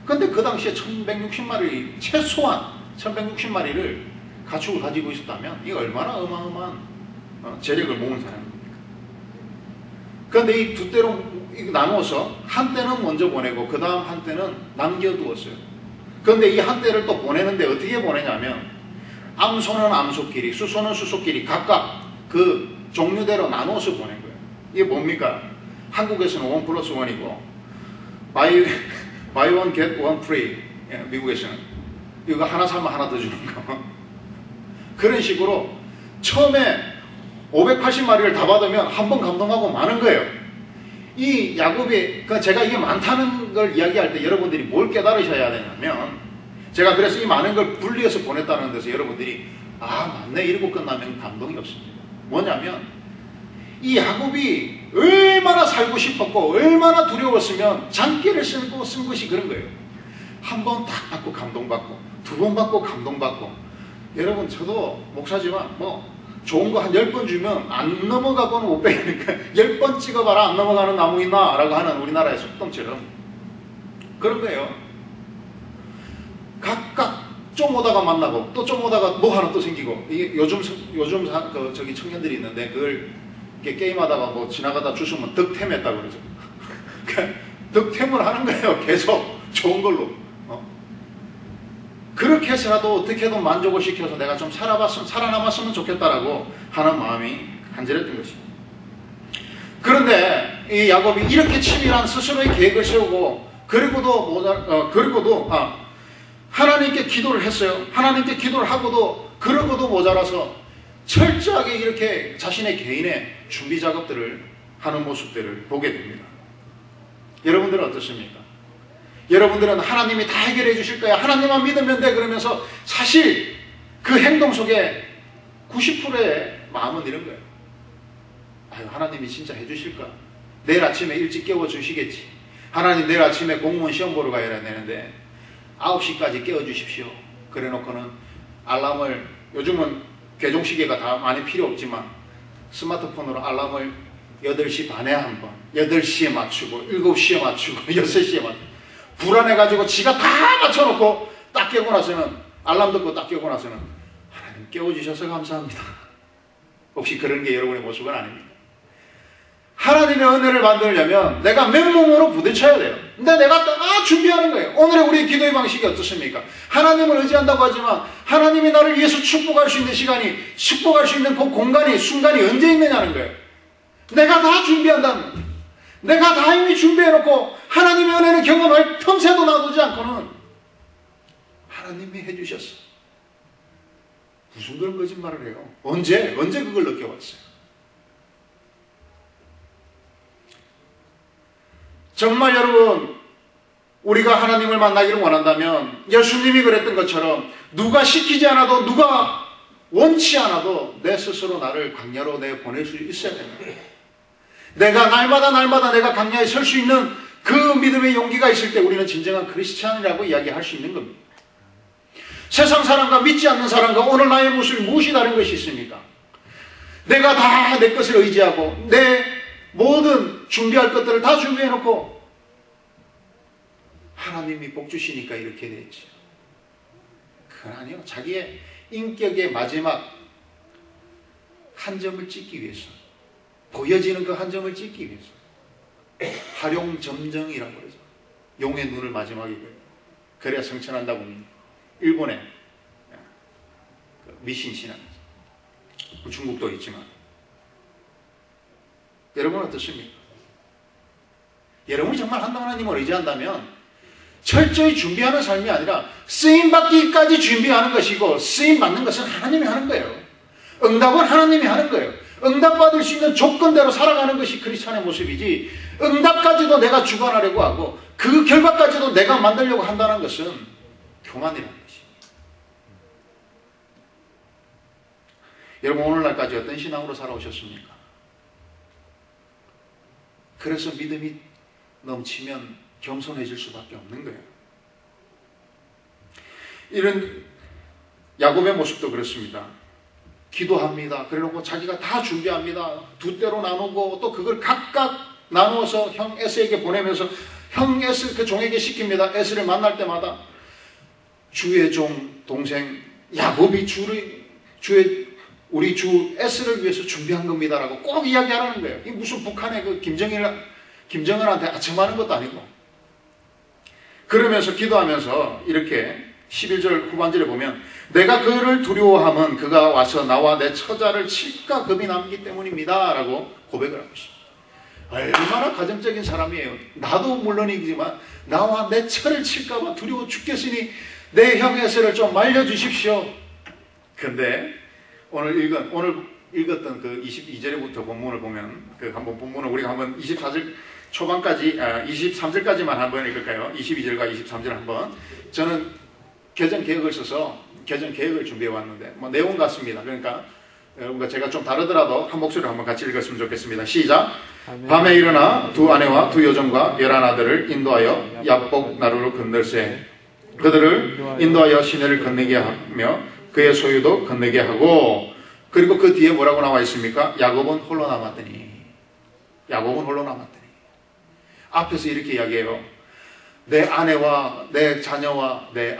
근데 그 당시에 1160마리 최소한 1160마리를 가축을 가지고 있었다면 이게 얼마나 어마어마한 재력을 모은 사람입니까? 그런데 이 두 때로 나누어서 한 때는 먼저 보내고 그 다음 한 때는 남겨두었어요. 그런데 이 한 때를 또 보내는데 어떻게 보내냐면 암소는 암소끼리, 수소는 수소끼리 각각 그 종류대로 나눠서 보낸 거예요. 이게 뭡니까? 한국에서는 1+1이고 buy one get one free. 미국에서는 이거 하나 사면 하나 더 주는 거. 그런 식으로 처음에 580마리를 다 받으면 한 번 감동하고 마는 거예요. 이 야곱이 제가 이게 많다는 걸 이야기할 때 여러분들이 뭘 깨달으셔야 되냐면 제가 그래서 이 많은 걸 분리해서 보냈다는 데서 여러분들이 맞네 이러고 끝나면 감동이 없습니다. 뭐냐면 이 야곱이 얼마나 살고 싶었고 얼마나 두려웠으면 장기를 쓴 것이 그런 거예요. 한 번 딱 받고 감동받고, 두 번 받고 감동받고. 여러분, 저도 목사지만 뭐 좋은 거 한 10번 주면 안 넘어가고는 못 빼니까 10번 찍어봐라 안 넘어가는 나무 있나? 라고 하는 우리나라의 속담처럼 그런 거예요. 각각 좀 오다가 만나고 또 좀 오다가 뭐 하나 또 생기고. 이게 요즘 저기 청년들이 있는데 그걸 게임하다가 뭐 지나가다 주시면 득템했다고 그러죠. 득템을 하는 거예요. 계속 좋은 걸로. 그렇게 해서라도 어떻게든 만족을 시켜서 내가 좀 살아남았으면 좋겠다라고 하는 마음이 간절했던 것입니다. 그런데 이 야곱이 이렇게 치밀한 스스로의 계획을 세우고 그리고도 하나님께 기도를 했어요. 하나님께 기도를 하고도 그러고도 모자라서 철저하게 이렇게 자신의 개인의 준비 작업들을 하는 모습들을 보게 됩니다. 여러분들은 어떻습니까? 여러분들은 하나님이 다 해결해 주실 거야, 하나님만 믿으면 돼, 그러면서 사실 그 행동 속에 90%의 마음은 이런 거예요. 아유, 하나님이 진짜 해주실까? 내일 아침에 일찍 깨워주시겠지. 하나님, 내일 아침에 공무원 시험 보러 가야 되는데 9시까지 깨워주십시오. 그래 놓고는 알람을, 요즘은 개종시계가 다 많이 필요 없지만 스마트폰으로 알람을 8시 반에 한 번, 8시에 맞추고 7시에 맞추고 6시에 맞추고 불안해가지고 지가 다 맞춰놓고 딱 깨고 나서는, 알람 듣고 딱 깨고 나서는 하나님 깨워주셔서 감사합니다. 혹시 그런 게 여러분의 모습은 아닙니까? 하나님의 은혜를 만들려면 내가 맨몸으로 부딪혀야 돼요. 근데 내가 다 준비하는 거예요. 오늘의 우리의 기도의 방식이 어떻습니까? 하나님을 의지한다고 하지만 하나님이 나를 위해서 축복할 수 있는 시간이, 축복할 수 있는 그 공간이, 순간이 언제 있느냐는 거예요. 내가 다 준비한다는 거예요. 내가 다 이미 준비해놓고 하나님의 은혜를 경험할 틈새도 놔두지 않고는 하나님이 해주셨어. 무슨 그런 거짓말을 해요? 언제 그걸 느껴봤어요? 정말 여러분, 우리가 하나님을 만나기를 원한다면 예수님이 그랬던 것처럼 누가 시키지 않아도, 누가 원치 않아도 내 스스로 나를 광야로 보낼 수 있어야 됩니다. 내가 날마다 내가 광야에 설 수 있는 그 믿음의 용기가 있을 때 우리는 진정한 크리스찬이라고 이야기할 수 있는 겁니다. 세상 사람과 믿지 않는 사람과 오늘 나의 모습이 무엇이 다른 것이 있습니까? 내가 다 내 것을 의지하고 내 모든 준비할 것들을 다 준비해놓고 하나님이 복 주시니까 이렇게 됐지. 그건 아니요. 자기의 인격의 마지막 한 점을 찍기 위해서, 보여지는 그 한 점을 찍기 위해서 활용점정이라고 그러죠. 용의 눈을 마지막에 그래야 성천한다고 합니다. 일본의 미신 신앙, 중국도 있지만. 여러분은 어떻습니까? 여러분이 정말 한 하나님을 의지한다면 철저히 준비하는 삶이 아니라 쓰임받기까지 준비하는 것이고, 쓰임받는 것은 하나님이 하는 거예요. 응답은 하나님이 하는 거예요. 응답받을 수 있는 조건대로 살아가는 것이 크리스찬의 모습이지, 응답까지도 내가 주관하려고 하고 그 결과까지도 내가 만들려고 한다는 것은 교만이라는 것입니다. 여러분, 오늘날까지 어떤 신앙으로 살아오셨습니까? 그래서 믿음이 넘치면 겸손해질 수밖에 없는 거예요. 이런 야곱의 모습도 그렇습니다. 기도합니다. 그래놓고 자기가 다 준비합니다. 두 때로 나누고 또 그걸 각각 나누어서 형 에스에게 보내면서 형 에스 그 종에게 시킵니다. 에스를 만날 때마다 주의 종 동생 야곱이 우리 주 에스를 위해서 준비한 겁니다라고 꼭 이야기하라는 거예요. 이 무슨 북한의 그 김정은한테 아첨하는 것도 아니고. 그러면서 기도하면서 이렇게 11절 후반절에 보면 내가 그를 두려워함은 그가 와서 나와 내 처자를 칠까 겁이 남기 때문입니다 라고 고백을 하고 있습니다. 얼마나 가정적인 사람이에요. 나도 물론이지만 나와 내 처를 칠까봐 두려워 죽겠으니 내 형 에스를 좀 말려주십시오. 근데 오늘 읽었던 그 22절부터 본문을 보면, 그 한번 본문을 우리가 한번 24절 초반까지 23절까지만 한번 읽을까요? 22절과 23절 한번. 저는 개정 계획을 써서 개정 계획을 준비해 왔는데 뭐 내용 같습니다. 그러니까 여러분과 제가 좀 다르더라도 한 목소리로 한번 같이 읽었으면 좋겠습니다. 시작. 밤에 일어나 두 아내와 두 여종과 11 아들을 인도하여 야복 나루로 건널세 그들을 인도하여 시내를 건너게 하며 그의 소유도 건너게 하고, 그리고 그 뒤에 뭐라고 나와 있습니까? 야곱은 홀로 남았더니. 야곱은 홀로 남았더니. 앞에서 이렇게 이야기해요. 내 아내와 내 자녀와 내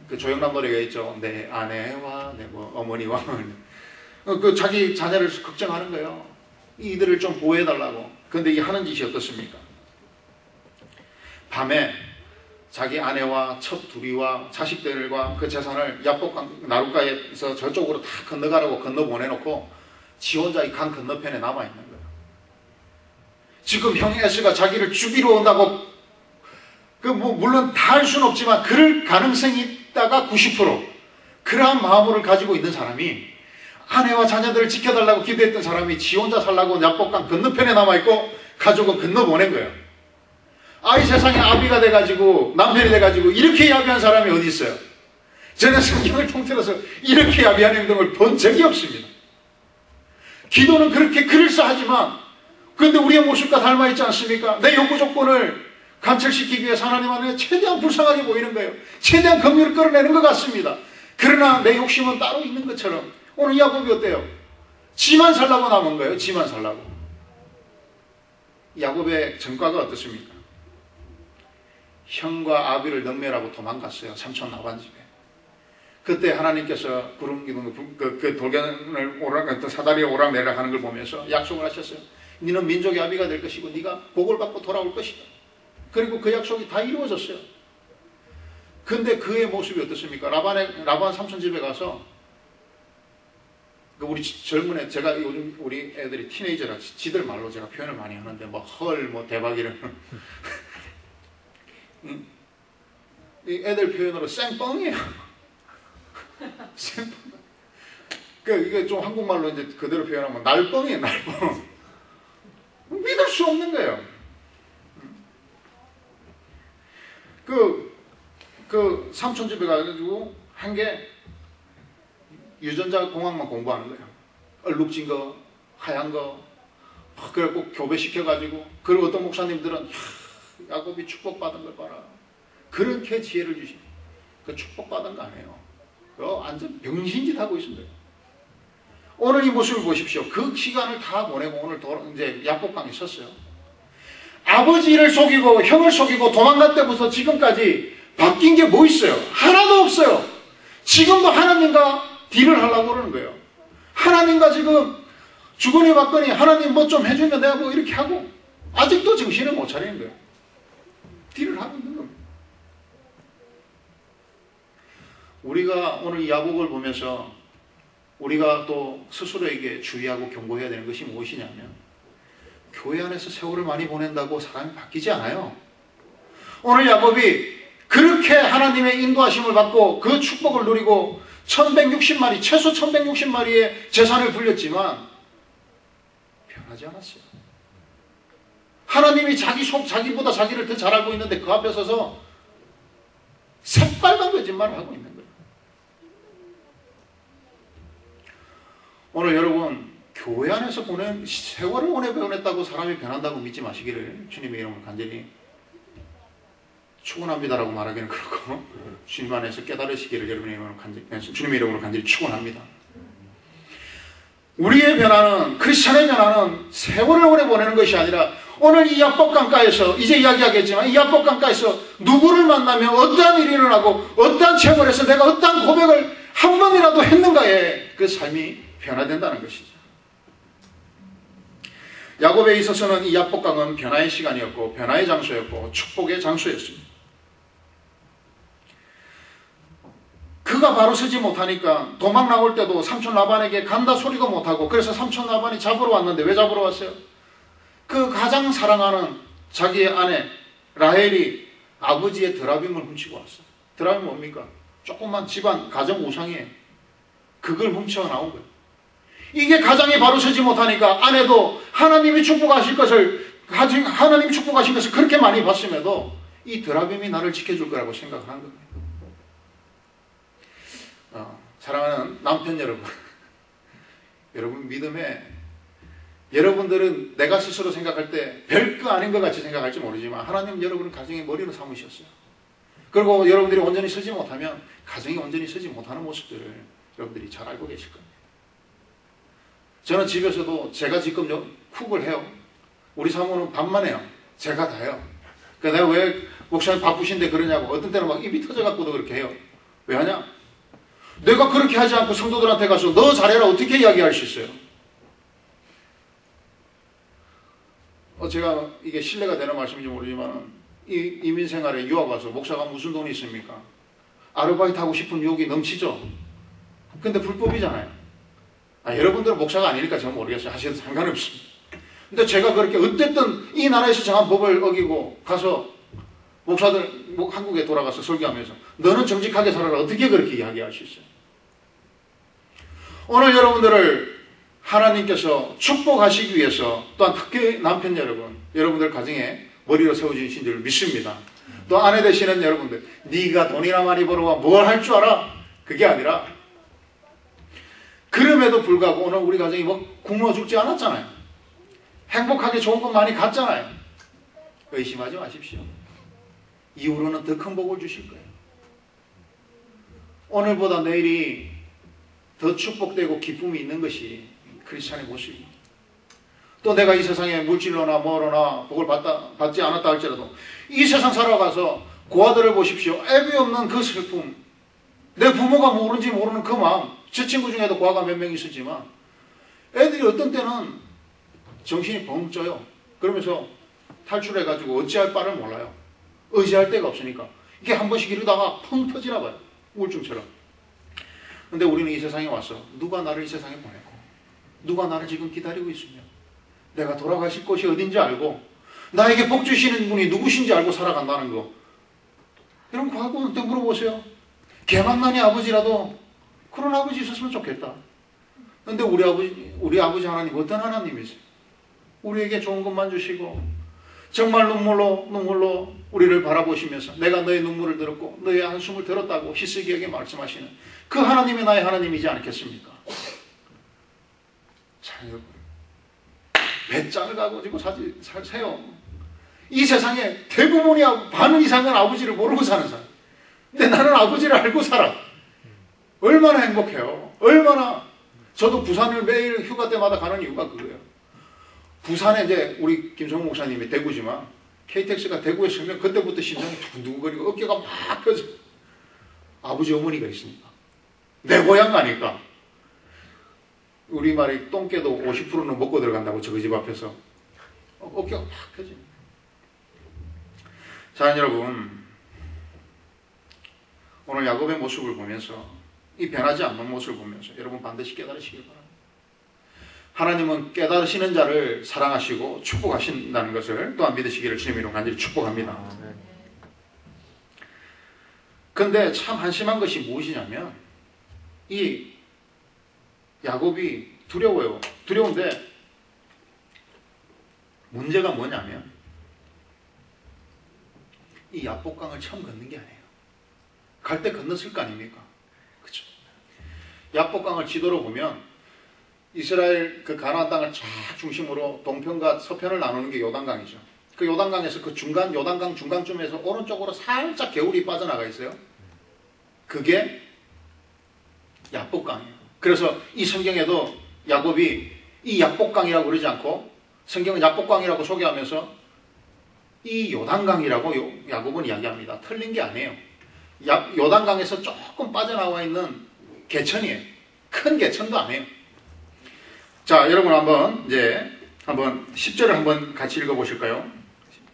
그 조영남 노래가 있죠. 내 아내와 내 어머니와 그 자기 자녀를 걱정하는 거예요. 이들을 좀 보호해달라고. 그런데 이 하는 짓이 어떻습니까? 밤에 자기 아내와 첩 둘이와 자식들과 그 재산을 야복강 나룻가에서 저쪽으로 다 건너가라고 건너보내놓고 지 혼자 이 강 건너편에 남아있는 거예요. 지금 형 에스가 자기를 죽이러 온다고 물론 다 할 수는 없지만 그럴 가능성이 있다가 90% 그러한 마음을 가지고 있는 사람이, 아내와 자녀들을 지켜달라고 기도했던 사람이 지 혼자 살라고 야복강 건너편에 남아있고 가족은 건너보낸 거예요. 아이 세상에 아비가 돼가지고 남편이 돼가지고 이렇게 야비한 사람이 어디 있어요? 저는 성경을 통틀어서 이렇게 야비한 행동을 본 적이 없습니다. 기도는 그렇게 그럴싸하지만 그런데 우리의 모습과 닮아있지 않습니까? 내 요구 조건을 관철시키기 위해서 하나님 안에 최대한 불쌍하게 보이는 거예요. 최대한 긍휼을 끌어내는 것 같습니다. 그러나 내 욕심은 따로 있는 것처럼 오늘 야곱이 어때요? 지만 살라고 남은 거예요. 지만 살라고. 야곱의 전과가 어떻습니까? 형과 아비를 능멸하고 도망갔어요. 삼촌 라반 집에. 그때 하나님께서 구름 기둥 그 돌견을 오락 사다리에 오락내락 하는 걸 보면서 약속을 하셨어요. 너는 민족의 아비가 될 것이고 네가 복을 받고 돌아올 것이다. 그리고 그 약속이 다 이루어졌어요. 근데 그의 모습이 어떻습니까? 라반 삼촌 집에 가서 우리 젊은 애, 제가 요즘 우리 애들이 티네이저라 지들 말로 제가 표현을 많이 하는데 대박 이런 이 애들 표현으로 쌩뻥이에요. 쌩뻥. 이게 좀 한국말로 이제 그대로 표현하면 날뻥이에요, 날뻥. 믿을 수 없는 거예요. 삼촌 집에 가가지고 한 게 유전자 공학만 공부하는 거예요. 얼룩진 거, 하얀 거, 그래갖고 교배시켜가지고, 그리고 어떤 목사님들은 야곱이 축복받은 걸 봐라. 그렇게 지혜를 주시니. 그 축복받은 거 아니에요. 완전 병신짓 하고 있습니다. 오늘 이 모습을 보십시오. 그 시간을 다 보내고 오늘 이제 야곱강에 섰어요. 아버지를 속이고 형을 속이고 도망갈 때부터 지금까지 바뀐 게 뭐 있어요? 하나도 없어요. 지금도 하나님과 딜을 하려고 그러는 거예요. 하나님과 지금 주거니 받거니 하나님 뭐 좀 해주면 내가 뭐 이렇게 하고 아직도 정신을 못 차리는 거예요. 딜을 하고 있는 겁니다. 우리가 오늘 이 야곱을 보면서 우리가 또 스스로에게 주의하고 경고해야 되는 것이 무엇이냐면, 교회 안에서 세월을 많이 보낸다고 사람이 바뀌지 않아요. 오늘 야곱이 그렇게 하나님의 인도하심을 받고 그 축복을 누리고 1160마리, 최소 1160마리의 재산을 불렸지만 변하지 않았어요. 하나님이 자기보다 자기를 더 잘 알고 있는데 그 앞에 서서 새빨간 거짓말을 하고 있는 거예요. 오늘 여러분, 교회 안에서 세월을 오래 보냈다고 사람이 변한다고 믿지 마시기를 주님의 이름으로 간절히 축원합니다라고 말하기는 그렇고, 주님 안에서 깨달으시기를 주님의 이름으로 간절히 축원합니다. 우리의 변화는, 크리스찬의 변화는 세월을 오래 보내는 것이 아니라 오늘 이 야복강가에서, 이제 이야기하겠지만 이 야복강가에서 누구를 만나면 어떠한 일이 일어나고 어떠한 체험을 해서 내가 어떠한 고백을 한 번이라도 했는가에 그 삶이 변화된다는 것이죠. 야곱에 있어서는 이 야복강은 변화의 시간이었고 변화의 장소였고 축복의 장소였습니다. 그가 바로 서지 못하니까 도망 나올 때도 삼촌 라반에게 간다 소리도 못하고, 그래서 삼촌 라반이 잡으러 왔는데 왜 잡으러 왔어요? 그 가장 사랑하는 자기의 아내 라헬이 아버지의 드라빔을 훔치고 왔어요. 드라빔이 뭡니까? 조그만 집안 가정 우상이에요. 그걸 훔쳐 나온 거예요. 이게 가장이 바로 서지 못하니까 아내도 하나님이 축복하신 것을 그렇게 많이 봤음에도 이 드라빔이 나를 지켜줄 거라고 생각을 한 거예요. 사랑하는 남편 여러분, 여러분 믿음에, 여러분들은 내가 스스로 생각할 때 별거 아닌 것 같이 생각할지 모르지만 하나님 여러분은 가정의 머리로 삼으셨어요. 그리고 여러분들이 온전히 서지 못하면 가정이 온전히 서지 못하는 모습들을 여러분들이 잘 알고 계실 겁니다. 저는 집에서도 제가 지금 쿡을 해요. 우리 사모는 밥만 해요. 제가 다 해요. 그러니까 내가 왜 목사님 바쁘신데 그러냐고. 어떤 때는 막 입이 터져갖고도 그렇게 해요. 왜 하냐? 내가 그렇게 하지 않고 성도들한테 가서 너 잘해라 어떻게 이야기할 수 있어요? 제가 이게 신뢰가 되는 말씀인지 모르지만 이민생활에 유학 와서 목사가 무슨 돈이 있습니까? 아르바이트 하고 싶은 유혹이 넘치죠. 근데 불법이잖아요. 여러분들은 목사가 아니니까 저는 모르겠어요. 하셔도 상관없습니다. 근데 제가 그렇게 어쨌든 이 나라에서 정한 법을 어기고 가서 목사들 한국에 돌아가서 설교하면서 너는 정직하게 살아라 어떻게 그렇게 이야기할 수 있어요? 오늘 여러분들을 하나님께서 축복하시기 위해서 또한 특히 남편 여러분, 여러분들 가정에 머리로 세워주신 줄 믿습니다. 또 아내 되시는 여러분들, 네가 돈이나 많이 벌어와 뭘 할 줄 알아? 그게 아니라 그럼에도 불구하고 오늘 우리 가정이 뭐 굶어 죽지 않았잖아요. 행복하게 좋은 것 많이 갔잖아요. 의심하지 마십시오. 이후로는 더 큰 복을 주실 거예요. 오늘보다 내일이 더 축복되고 기쁨이 있는 것이 크리스찬의 모습입니다. 또 내가 이 세상에 물질로나 뭐로나 복을 받지 않았다 할지라도 이 세상 살아가서 고아들을 보십시오. 애비 없는 그 슬픔, 내 부모가 모르는지 모르는 그 마음. 제 친구 중에도 고아가 몇 명 있었지만 애들이 어떤 때는 정신이 벙 쪄요. 그러면서 탈출해가지고 어찌할 바를 몰라요. 의지할 데가 없으니까. 이게 한 번씩 이러다가 펑 터지나 봐요. 우울증처럼. 근데 우리는 이 세상에 와서 누가 나를 이 세상에 보내고 누가 나를 지금 기다리고 있으며 내가 돌아가실 곳이 어딘지 알고 나에게 복 주시는 분이 누구신지 알고 살아간다는 거. 여러분 과거한테 물어보세요. 개만난이 아버지라도 그런 아버지 있었으면 좋겠다. 근데 우리 아버지 하나님 어떤 하나님이세요? 우리에게 좋은 것만 주시고 정말 눈물로 우리를 바라보시면서 내가 너의 눈물을 들었고 너의 한숨을 들었다고 히스기야에게 말씀하시는 그 하나님이 나의 하나님이지 않겠습니까? 자, 여러분 배짱을 가지고 사세요. 이 세상에 대부분이 반 이상은 아버지를 모르고 사는 사람. 근데 나는 아버지를 알고 살아. 얼마나 행복해요. 얼마나. 저도 부산을 매일 휴가 때마다 가는 이유가 그거예요. 부산에 이제 우리 김성훈 목사님이 대구지만 KTX가 대구에 서면 그때부터 심장이 두근두근거리고 어깨가 막 펴져. 아버지 어머니가 있으니까. 내 고향 가니까. 우리말이 똥개도 50%는 먹고 들어간다고 저희 집 앞에서. 어깨가 막 펴집니다. 자, 여러분 오늘 야곱의 모습을 보면서 이 변하지 않는 모습을 보면서 여러분 반드시 깨달으시길 바랍니다. 하나님은 깨달으시는 자를 사랑하시고 축복하신다는 것을 또한 믿으시기를 주님의 이름으로 간절히 축복합니다. 그런데 참 한심한 것이 무엇이냐면 이 야곱이 두려워요. 두려운데 문제가 뭐냐면 이 야복강을 처음 걷는 게 아니에요. 갈 때 건넜을 거 아닙니까? 그렇죠? 야복강을 지도로 보면 이스라엘 그 가나안 땅을 쫙 중심으로 동편과 서편을 나누는 게 요단강이죠. 그 요단강에서 그 중간 요단강 중간쯤에서 오른쪽으로 살짝 개울이 빠져나가 있어요. 그게 야복강이에요. 그래서 이 성경에도 야곱이 이 야복강이라고 그러지 않고 성경은 야복강이라고 소개하면서 이 요단강이라고 야곱은 이야기합니다. 틀린 게 아니에요. 요단강에서 조금 빠져나와 있는 개천이에요. 큰 개천도 아니에요. 자, 여러분 한번 10절을 한번 같이 읽어보실까요?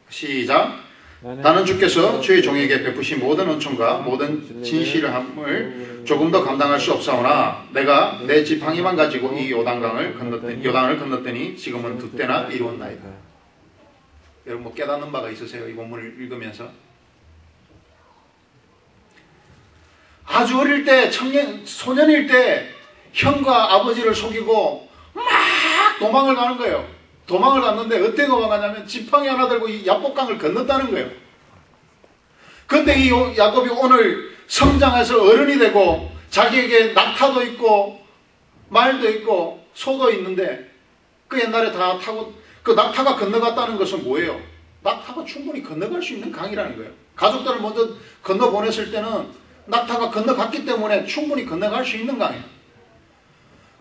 시작. 나는 주께서 주의 종에게 베푸신 모든 은총과 모든 진실함을 조금 더 감당할 수 없사오나 내가 내 지팡이만 가지고 이 요단을 건넜더니 지금은 두 때나 이루었나이다. 여러분 뭐 깨닫는 바가 있으세요? 이 본문을 읽으면서 아주 어릴 때 소년일 때 형과 아버지를 속이고 막 도망을 가는 거예요. 도망을 갔는데 어떻게 도망가냐면 지팡이 하나 들고 이 야복강을 건넜다는 거예요. 근데 이 야곱이 오늘 성장해서 어른이 되고 자기에게 낙타도 있고 말도 있고 소도 있는데 그 옛날에 다 타고 그 낙타가 건너갔다는 것은 뭐예요? 낙타가 충분히 건너갈 수 있는 강이라는 거예요. 가족들을 먼저 건너보냈을 때는 낙타가 건너갔기 때문에 충분히 건너갈 수 있는 강이에요.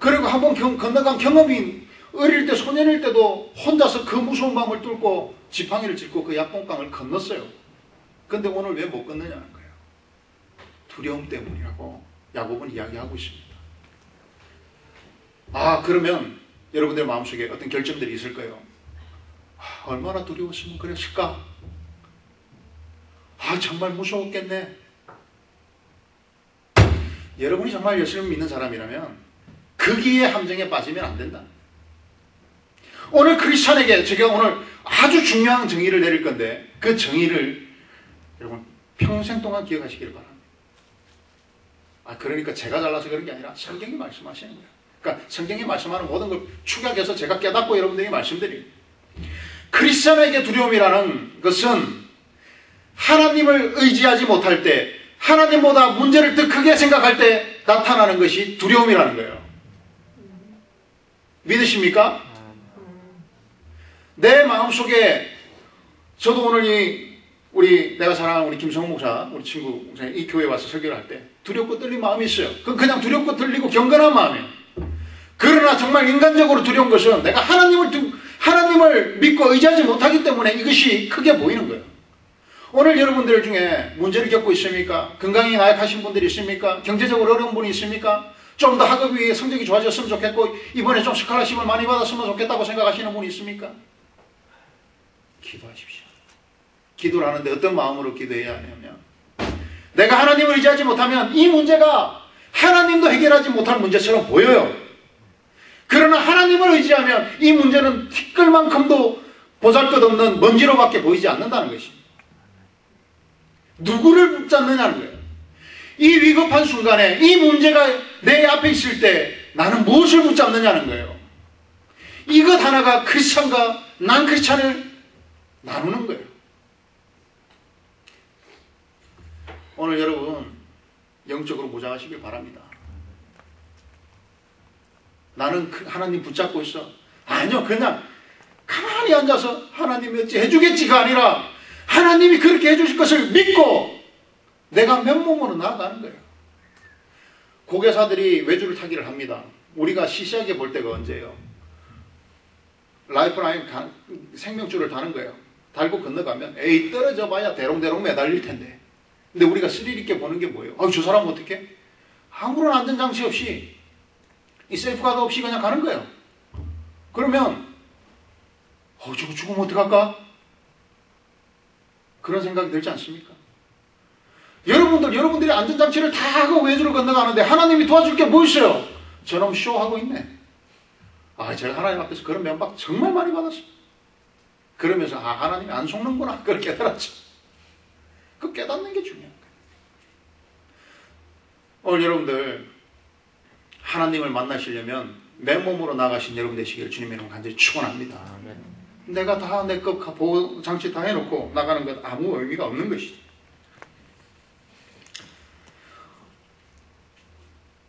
그리고 한번 건너간 경험이 어릴 때 소년일 때도 혼자서 그 무서운 밤을 뚫고 지팡이를 짚고 그 약봉강을 건넜어요. 근데 오늘 왜 못 건너냐는 거예요. 두려움 때문이라고 야곱은 이야기하고 있습니다. 아, 그러면 여러분들 마음속에 어떤 결점들이 있을 거예요. 아, 얼마나 두려웠으면 그랬을까? 아, 정말 무서웠겠네. 여러분이 정말 예수님을 믿는 사람이라면 거기에 함정에 빠지면 안 된다. 오늘 크리스찬에게 제가 오늘 아주 중요한 정의를 내릴 건데 그 정의를 여러분 평생 동안 기억하시길 바랍니다. 아, 그러니까 제가 잘나서 그런 게 아니라 성경이 말씀하시는 거예요. 그러니까 성경이 말씀하는 모든 걸 축약해서 제가 깨닫고 여러분들에게 말씀드려요. 크리스찬에게 두려움이라는 것은 하나님을 의지하지 못할 때, 하나님보다 문제를 더 크게 생각할 때 나타나는 것이 두려움이라는 거예요. 믿으십니까? 내 마음속에 저도 오늘 내가 사랑하는 우리 김성훈 목사, 우리 친구 목사님 이 교회에 와서 설교를 할 때 두렵고 떨린 마음이 있어요. 그건 그냥 두렵고 떨리고 경건한 마음이에요. 그러나 정말 인간적으로 두려운 것은 내가 하나님을 믿고 의지하지 못하기 때문에 이것이 크게 보이는 거예요. 오늘 여러분들 중에 문제를 겪고 있습니까? 건강이 나약하신 분들이 있습니까? 경제적으로 어려운 분이 있습니까? 좀 더 학업이 성적이 좋아졌으면 좋겠고 이번에 좀 스칼라십을 많이 받았으면 좋겠다고 생각하시는 분이 있습니까? 기도하십시오. 기도를 하는데 어떤 마음으로 기도해야 하냐면 내가 하나님을 의지하지 못하면 이 문제가 하나님도 해결하지 못할 문제처럼 보여요. 그러나 하나님을 의지하면 이 문제는 티끌만큼도 보잘것없는 먼지로밖에 보이지 않는다는 것입니다. 누구를 붙잡느냐는 거예요. 이 위급한 순간에 이 문제가 내 앞에 있을 때 나는 무엇을 붙잡느냐는 거예요. 이것 하나가 크리스찬과 난 크리스찬을 나누는 거예요. 오늘 여러분 영적으로 무장하시길 바랍니다. 나는 하나님 붙잡고 있어. 아니요, 그냥 가만히 앉아서 하나님이 어찌 해주겠지가 아니라 하나님이 그렇게 해주실 것을 믿고 내가 맨몸으로 나아가는 거예요. 고개사들이 외주를 타기를 합니다. 우리가 시시하게 볼 때가 언제예요? 라이프라인 생명줄을 타는 거예요. 달고 건너가면 에이 떨어져 봐야 대롱대롱 매달릴 텐데. 근데 우리가 스릴 있게 보는 게 뭐예요? 아, 저 사람은 어떻게? 아무런 안전장치 없이 이 세이프가드 없이 그냥 가는 거예요. 그러면 저거 죽으면 어떡할까? 그런 생각이 들지 않습니까? 여러분들이 안전장치를 다 하고 외주를 건너가는데 하나님이 도와줄 게 뭐 있어요? 저놈 쇼하고 있네. 아, 제가 하나님 앞에서 그런 면박 정말 많이 받았어요. 그러면서 하나님이 안 속는구나. 그걸 깨달았죠. 그 깨닫는 게 중요한 거예요. 오늘 여러분들 하나님을 만나시려면 맨몸으로 나가신 여러분 되시기를 주님의 이름으로 간절히 축원합니다. 내가 다 내 것 보호 장치 다 해놓고 나가는 건 아무 의미가 없는 것이지.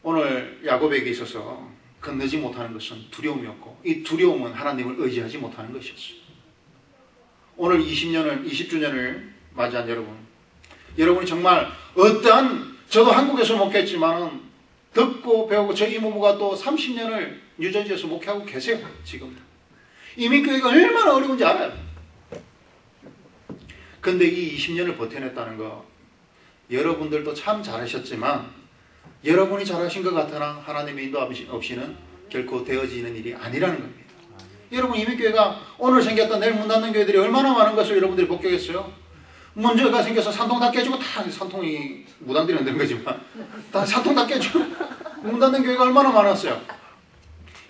오늘 야곱에게 있어서 건너지 못하는 것은 두려움이었고 이 두려움은 하나님을 의지하지 못하는 것이었어요. 오늘 20주년을 맞이한 여러분이 정말 어떠한 저도 한국에서 목회했지만 듣고 배우고 저희 이모부가 또 30년을 뉴저지에서 목회하고 계세요. 지금도. 이민교회가 얼마나 어려운지 알아요. 근데 이 20년을 버텨냈다는 거 여러분들도 참 잘하셨지만 여러분이 잘하신 것 같으나 하나님의 인도 없이는 결코 되어지는 일이 아니라는 겁니다. 여러분 이민교회가 오늘 생겼던 내일 문 닫는 교회들이 얼마나 많은 것을 여러분들이 목격했어요. 문제가 생겨서 산통 다 깨지고 다 산통이 무당들이 만드는 거지만 다 산통 다 깨지고 문 닫는 교회가 얼마나 많았어요.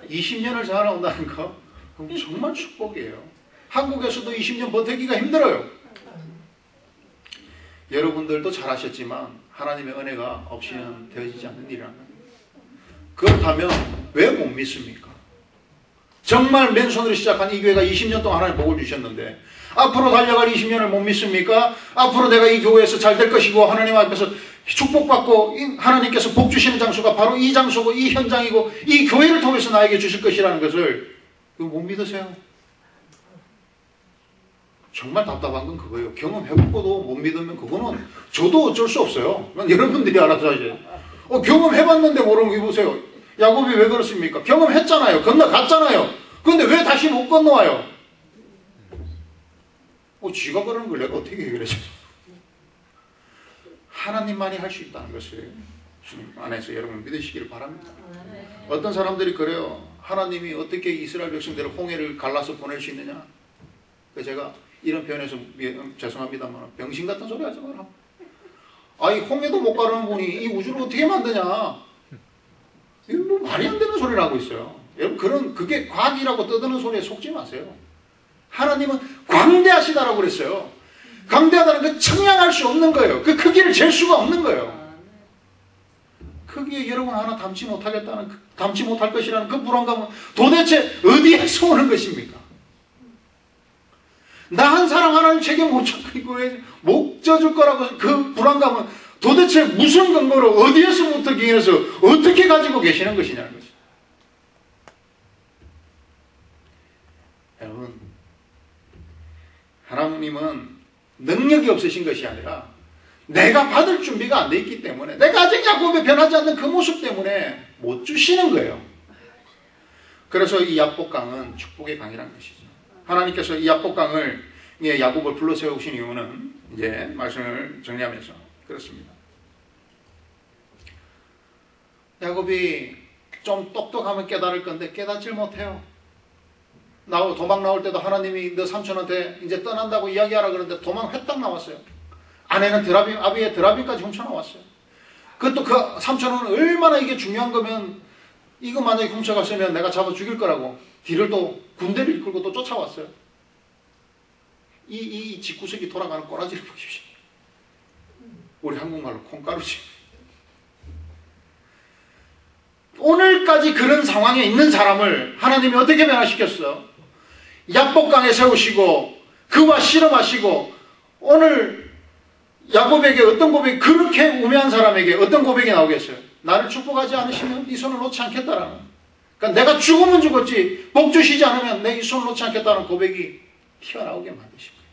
20년을 살아온다는 거 정말 축복이에요. 한국에서도 20년 버티기가 힘들어요. 여러분들도 잘하셨지만 하나님의 은혜가 없이는 되어지지 않는 일이라는 거예요. 그렇다면 왜 못 믿습니까? 정말 맨손으로 시작한 이 교회가 20년 동안 하나님 복을 주셨는데 앞으로 달려갈 20년을 못 믿습니까? 앞으로 내가 이 교회에서 잘 될 것이고 하나님 앞에서 축복받고 하나님께서 복 주시는 장소가 바로 이 장소고 이 현장이고 이 교회를 통해서 나에게 주실 것이라는 것을 못 믿으세요? 정말 답답한 건 그거예요. 경험해보고도 못 믿으면 그거는 저도 어쩔 수 없어요. 여러분들이 알아서 하죠. 경험해봤는데 모르는 거 이보세요. 야곱이 왜 그렇습니까? 경험했잖아요. 건너갔잖아요. 그런데 왜 다시 못 건너와요? 지가 그러는 걸 내가 어떻게 해결해줘? 하나님만이 할 수 있다는 것을 주님 안에서 여러분 믿으시기를 바랍니다. 어떤 사람들이 그래요. 하나님이 어떻게 이스라엘 백성들을 홍해를 갈라서 보낼 수 있느냐? 제가 이런 표현에서 죄송합니다만 병신 같은 소리 하지 마라. 아이 홍해도 못 가르는 분이 이 우주를 어떻게 만드냐? 이거 뭐 말이 안 되는 소리를 하고 있어요. 여러분 그게 과학이라고 떠드는 소리에 속지 마세요. 하나님은 광대하시다라고 그랬어요. 광대하다는 건 청량할 수 없는 거예요. 그 크기를 잴 수가 없는 거예요. 크기에 여러분 하나 담지 못할 것이라는 그 불안감은 도대체 어디에서 오는 것입니까? 나 한 사람 하나님 책임 못 져줄 거라고 그 불안감은 도대체 무슨 근거로 어디에서부터 기인해서 어떻게 가지고 계시는 것이냐는 거죠. 여러분, 하나님은 능력이 없으신 것이 아니라 내가 받을 준비가 안 돼 있기 때문에, 내가 아직 야곱에 변하지 않는 그 모습 때문에 못 주시는 거예요. 그래서 이 야복강은 축복의 강이라는 것이죠. 하나님께서 이 야복강을 야곱을 불러 세우신 이유는 이제 말씀을 정리하면서 그렇습니다. 야곱이 좀 똑똑하면 깨달을 건데 깨닫질 못해요. 도망 나올 때도 하나님이 너 삼촌한테 이제 떠난다고 이야기하라 그러는데 도망 회딱 나왔어요. 아내는 아비의 드라빔까지 훔쳐나왔어요. 그것도 그 삼촌은 얼마나 이게 중요한 거면 이거 만약에 훔쳐갔으면 내가 잡아 죽일 거라고 뒤를 또 군대를 이끌고 또 쫓아왔어요. 이 집구석이 돌아가는 꼬라지를 보십시오. 우리 한국말로 콩가루지. 오늘까지 그런 상황에 있는 사람을 하나님이 어떻게 변화시켰어? 야복강에 세우시고 그와 씨름하시고 오늘 야곱에게 어떤 고백이 그렇게 우매한 사람에게 어떤 고백이 나오겠어요? 나를 축복하지 않으시면 이 손을 놓지 않겠다라는, 그러니까 내가 죽으면 죽었지 복 주시지 않으면 내 이 손을 놓지 않겠다는 고백이 튀어나오게 만드신 거예요.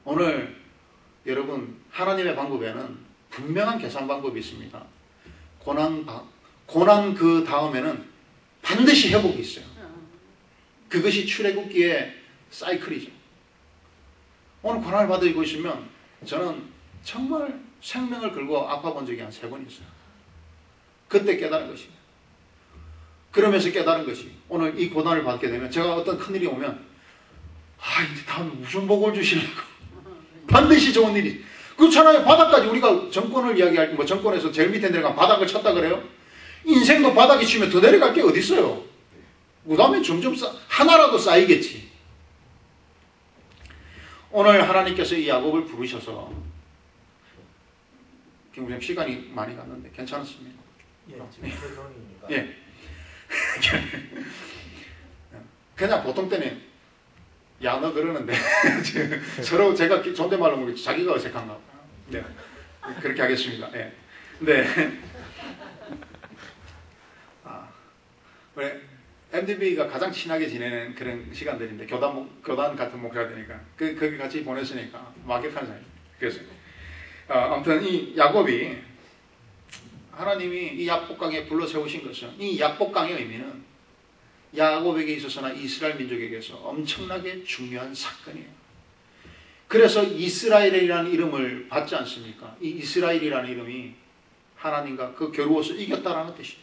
오늘 여러분 하나님의 방법에는 분명한 계산 방법이 있습니다. 고난 그 다음에는 반드시 회복이 있어요. 그것이 출애굽기의 사이클이죠. 오늘 고난을 받고 있으면 저는 정말 생명을 걸고 아파본 적이 한 3번 있어요. 그때 깨달은 것입니다. 그러면서 깨달은 것이 오늘 이 고난을 받게 되면 제가 어떤 큰일이 오면 이제 다음에 무슨 복을 주시려고 반드시 좋은 일이 그렇잖아요. 바닥까지 우리가 정권을 이야기할 때 정권에서 제일 밑에 내려가면 바닥을 쳤다 그래요. 인생도 바닥이 치면 더 내려갈 게 어디 있어요. 그 다음에 점점 하나라도 쌓이겠지. 오늘 하나님께서 이 야곱을 부르셔서 지금 시간이 많이 갔는데 괜찮습니까? 지금 세상이니까. 예. 그냥 보통 때는 야 너 그러는데 서로 제가 존댓말로 모르고 자기가 어색한가. 네. 그렇게 하겠습니다. 네. 네. 왜 MDB가 가장 친하게 지내는 그런 시간들인데 교단 같은 목사되니까 거기 같이 보냈으니까 막역한 사이. 그래서 아무튼 이 야곱이 하나님이 이 야복강에 불러 세우신 것은 이 야복강의 의미는 야곱에게 있어서나 이스라엘 민족에게서 엄청나게 중요한 사건이에요. 그래서 이스라엘이라는 이름을 받지 않습니까? 이 이스라엘이라는 이름이 하나님과 그 겨루어서 이겼다라는 뜻이에요.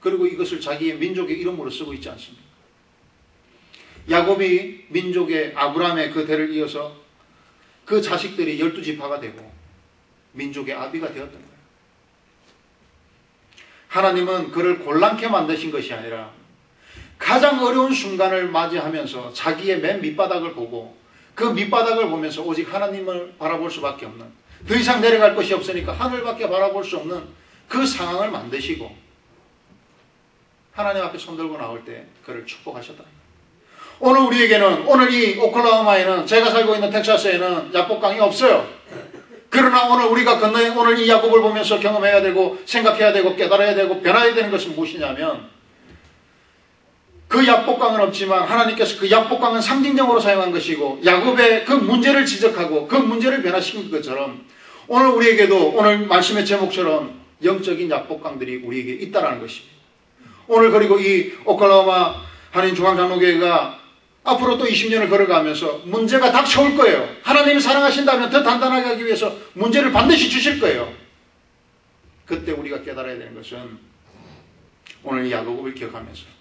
그리고 이것을 자기의 민족의 이름으로 쓰고 있지 않습니까? 야곱이 민족의 아브라함의 그 대를 이어서 그 자식들이 12지파가 되고 민족의 아비가 되었던 거예요. 하나님은 그를 곤란케 만드신 것이 아니라 가장 어려운 순간을 맞이하면서 자기의 맨 밑바닥을 보고 그 밑바닥을 보면서 오직 하나님을 바라볼 수밖에 없는, 더 이상 내려갈 것이 없으니까 하늘밖에 바라볼 수 없는 그 상황을 만드시고 하나님 앞에 손들고 나올 때 그를 축복하셨다. 오늘 우리에게는, 오늘 이 오클라호마에는, 제가 살고 있는 텍사스에는 야복강이 없어요. 그러나 오늘 우리가 오늘 이 야곱을 보면서 경험해야 되고 생각해야 되고 깨달아야 되고 변화해야 되는 것은 무엇이냐면 그 약복강은 없지만 하나님께서 그 약복강은 상징적으로 사용한 것이고 야곱의 그 문제를 지적하고 그 문제를 변화시킨 것처럼 오늘 우리에게도 오늘 말씀의 제목처럼 영적인 약복강들이 우리에게 있다라는 것입니다. 오늘 그리고 이 오클라호마 한인중앙장로교회가 앞으로 또 20년을 걸어가면서 문제가 닥쳐올 거예요. 하나님이 사랑하신다면 더 단단하게 하기 위해서 문제를 반드시 주실 거예요. 그때 우리가 깨달아야 되는 것은 오늘 야곱을 기억하면서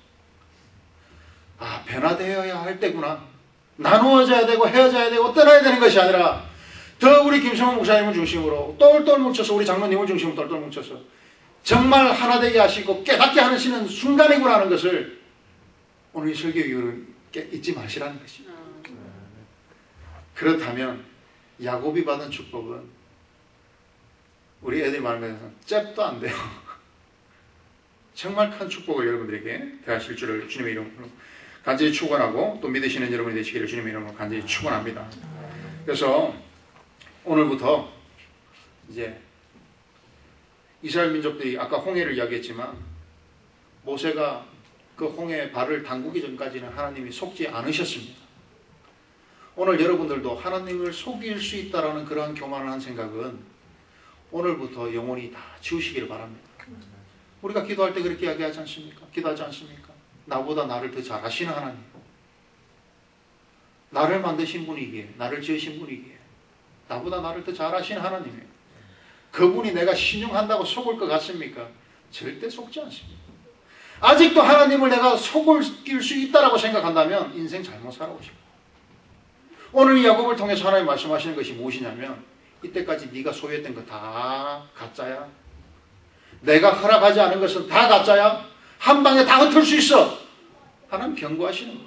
변화되어야 할 때구나. 나누어져야 되고 헤어져야 되고 떠나야 되는 것이 아니라 더 우리 김성호 목사님을 중심으로 똘똘 뭉쳐서 우리 장로님을 중심으로 똘똘 뭉쳐서 정말 하나 되게 하시고 깨닫게 하시는 순간이구나 하는 것을 오늘 이 설교 이후를 잊지 마시라는 것입니다. 그렇다면 야곱이 받은 축복은 우리 애들이 말하면서 잽도 안 돼요. 정말 큰 축복을 여러분들에게 대하실 줄을 주님의 이름으로 간절히 축원하고 또 믿으시는 여러분이 되시기를 주님의 이름으로 간절히 축원합니다. 그래서 오늘부터 이제 이스라엘 민족들이 아까 홍해를 이야기했지만 모세가 그 홍해에 발을 담그기 전까지는 하나님이 속지 않으셨습니다. 오늘 여러분들도 하나님을 속일 수 있다라는 그러한 교만한 생각은 오늘부터 영원히 다 지우시기를 바랍니다. 우리가 기도할 때 그렇게 이야기하지 않습니까? 기도하지 않습니까? 나보다 나를 더 잘 아시는 하나님, 나를 만드신 분이기에, 나를 지으신 분이기에 나보다 나를 더 잘 아시는 하나님이에요. 그분이 내가 신용한다고 속을 것 같습니까? 절대 속지 않습니다. 아직도 하나님을 내가 속일 수 있다라고 생각한다면 인생 잘못 살아오십니다. 오늘 이 야곱을 통해서 하나님 말씀하시는 것이 무엇이냐면 이때까지 네가 소유했던 거 다 가짜야. 내가 허락하지 않은 것은 다 가짜야. 한 방에 다 흩을 수 있어. 하나님 경고하시는 거야.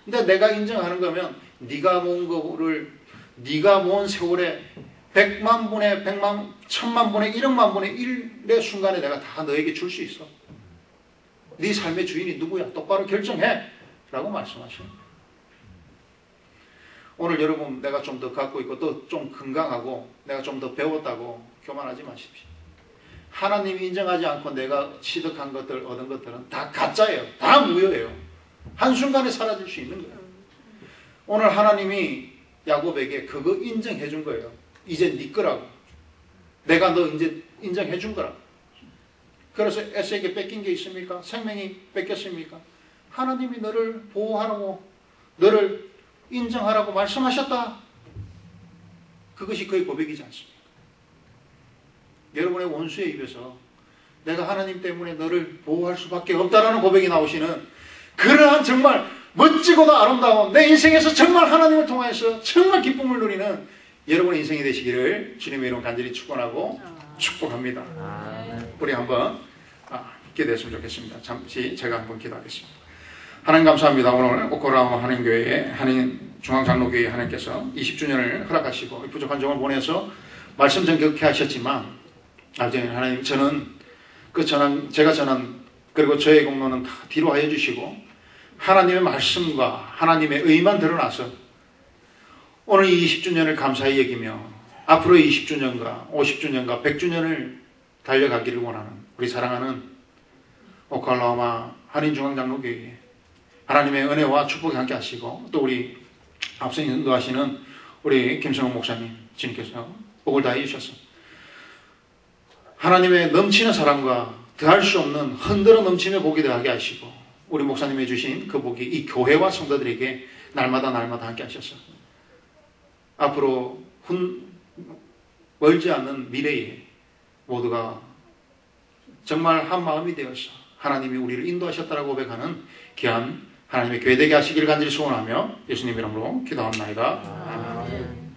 근데 내가 인정하는 거면 네가 모은 거를 네가 모은 세월에 100만 분의 100만, 1000만 분의 1억만 분의 1의 순간에 내가 다 너에게 줄 수 있어. 네 삶의 주인이 누구야? 똑바로 결정해. 라고 말씀하시는 거예요. 오늘 여러분 내가 좀 더 갖고 있고 또 좀 건강하고 내가 좀 더 배웠다고 교만하지 마십시오. 하나님이 인정하지 않고 내가 취득한 것들, 얻은 것들은 다 가짜예요. 다 무효예요. 한순간에 사라질 수 있는 거예요. 오늘 하나님이 야곱에게 그거 인정해 준 거예요. 이제 네 거라고. 내가 너 이제 인정해 준 거라고. 그래서 에서에게 뺏긴 게 있습니까? 생명이 뺏겼습니까? 하나님이 너를 보호하라고, 너를 인정하라고 말씀하셨다. 그것이 그의 고백이지 않습니까? 여러분의 원수의 입에서 내가 하나님 때문에 너를 보호할 수밖에 없다라는 고백이 나오시는 그러한 정말 멋지고도 아름다운 내 인생에서 정말 하나님을 통해서 정말 기쁨을 누리는 여러분의 인생이 되시기를 주님의 이름 간절히 축원하고 축복합니다. 우리 한번 기도했으면 좋겠습니다. 잠시 제가 한번 기도하겠습니다. 하나님 감사합니다. 오늘 오클라호마 한인교회의 한인중앙장로교회 하나님께서 20주년을 허락하시고 부족한 종을 보내서 말씀 전격케 하셨지만 하나님 저는 제가 전한 그리고 저의 공로는 다 뒤로 하여 주시고 하나님의 말씀과 하나님의 의만 드러나서 오늘 이 20주년을 감사히 여기며 앞으로의 20주년과 50주년과 100주년을 달려가기를 원하는 우리 사랑하는 오클라호마 한인중앙장로교회 하나님의 은혜와 축복이 함께 하시고 또 우리 앞서 인도하시는 우리 김성호 목사님 주님께서 복을 다해 주셔서 하나님의 넘치는 사랑과 더할 수 없는 흔들어 넘치며 복이 되게 하시고 우리 목사님이 주신 그 복이 이 교회와 성도들에게 날마다 함께 하셔서 앞으로 멀지 않는 미래에 모두가 정말 한 마음이 되어서 하나님이 우리를 인도하셨다라고 고백하는 귀한 하나님의 교회 되게 하시기를 간절히 소원하며 예수님 이름으로 기도합니다. 아멘.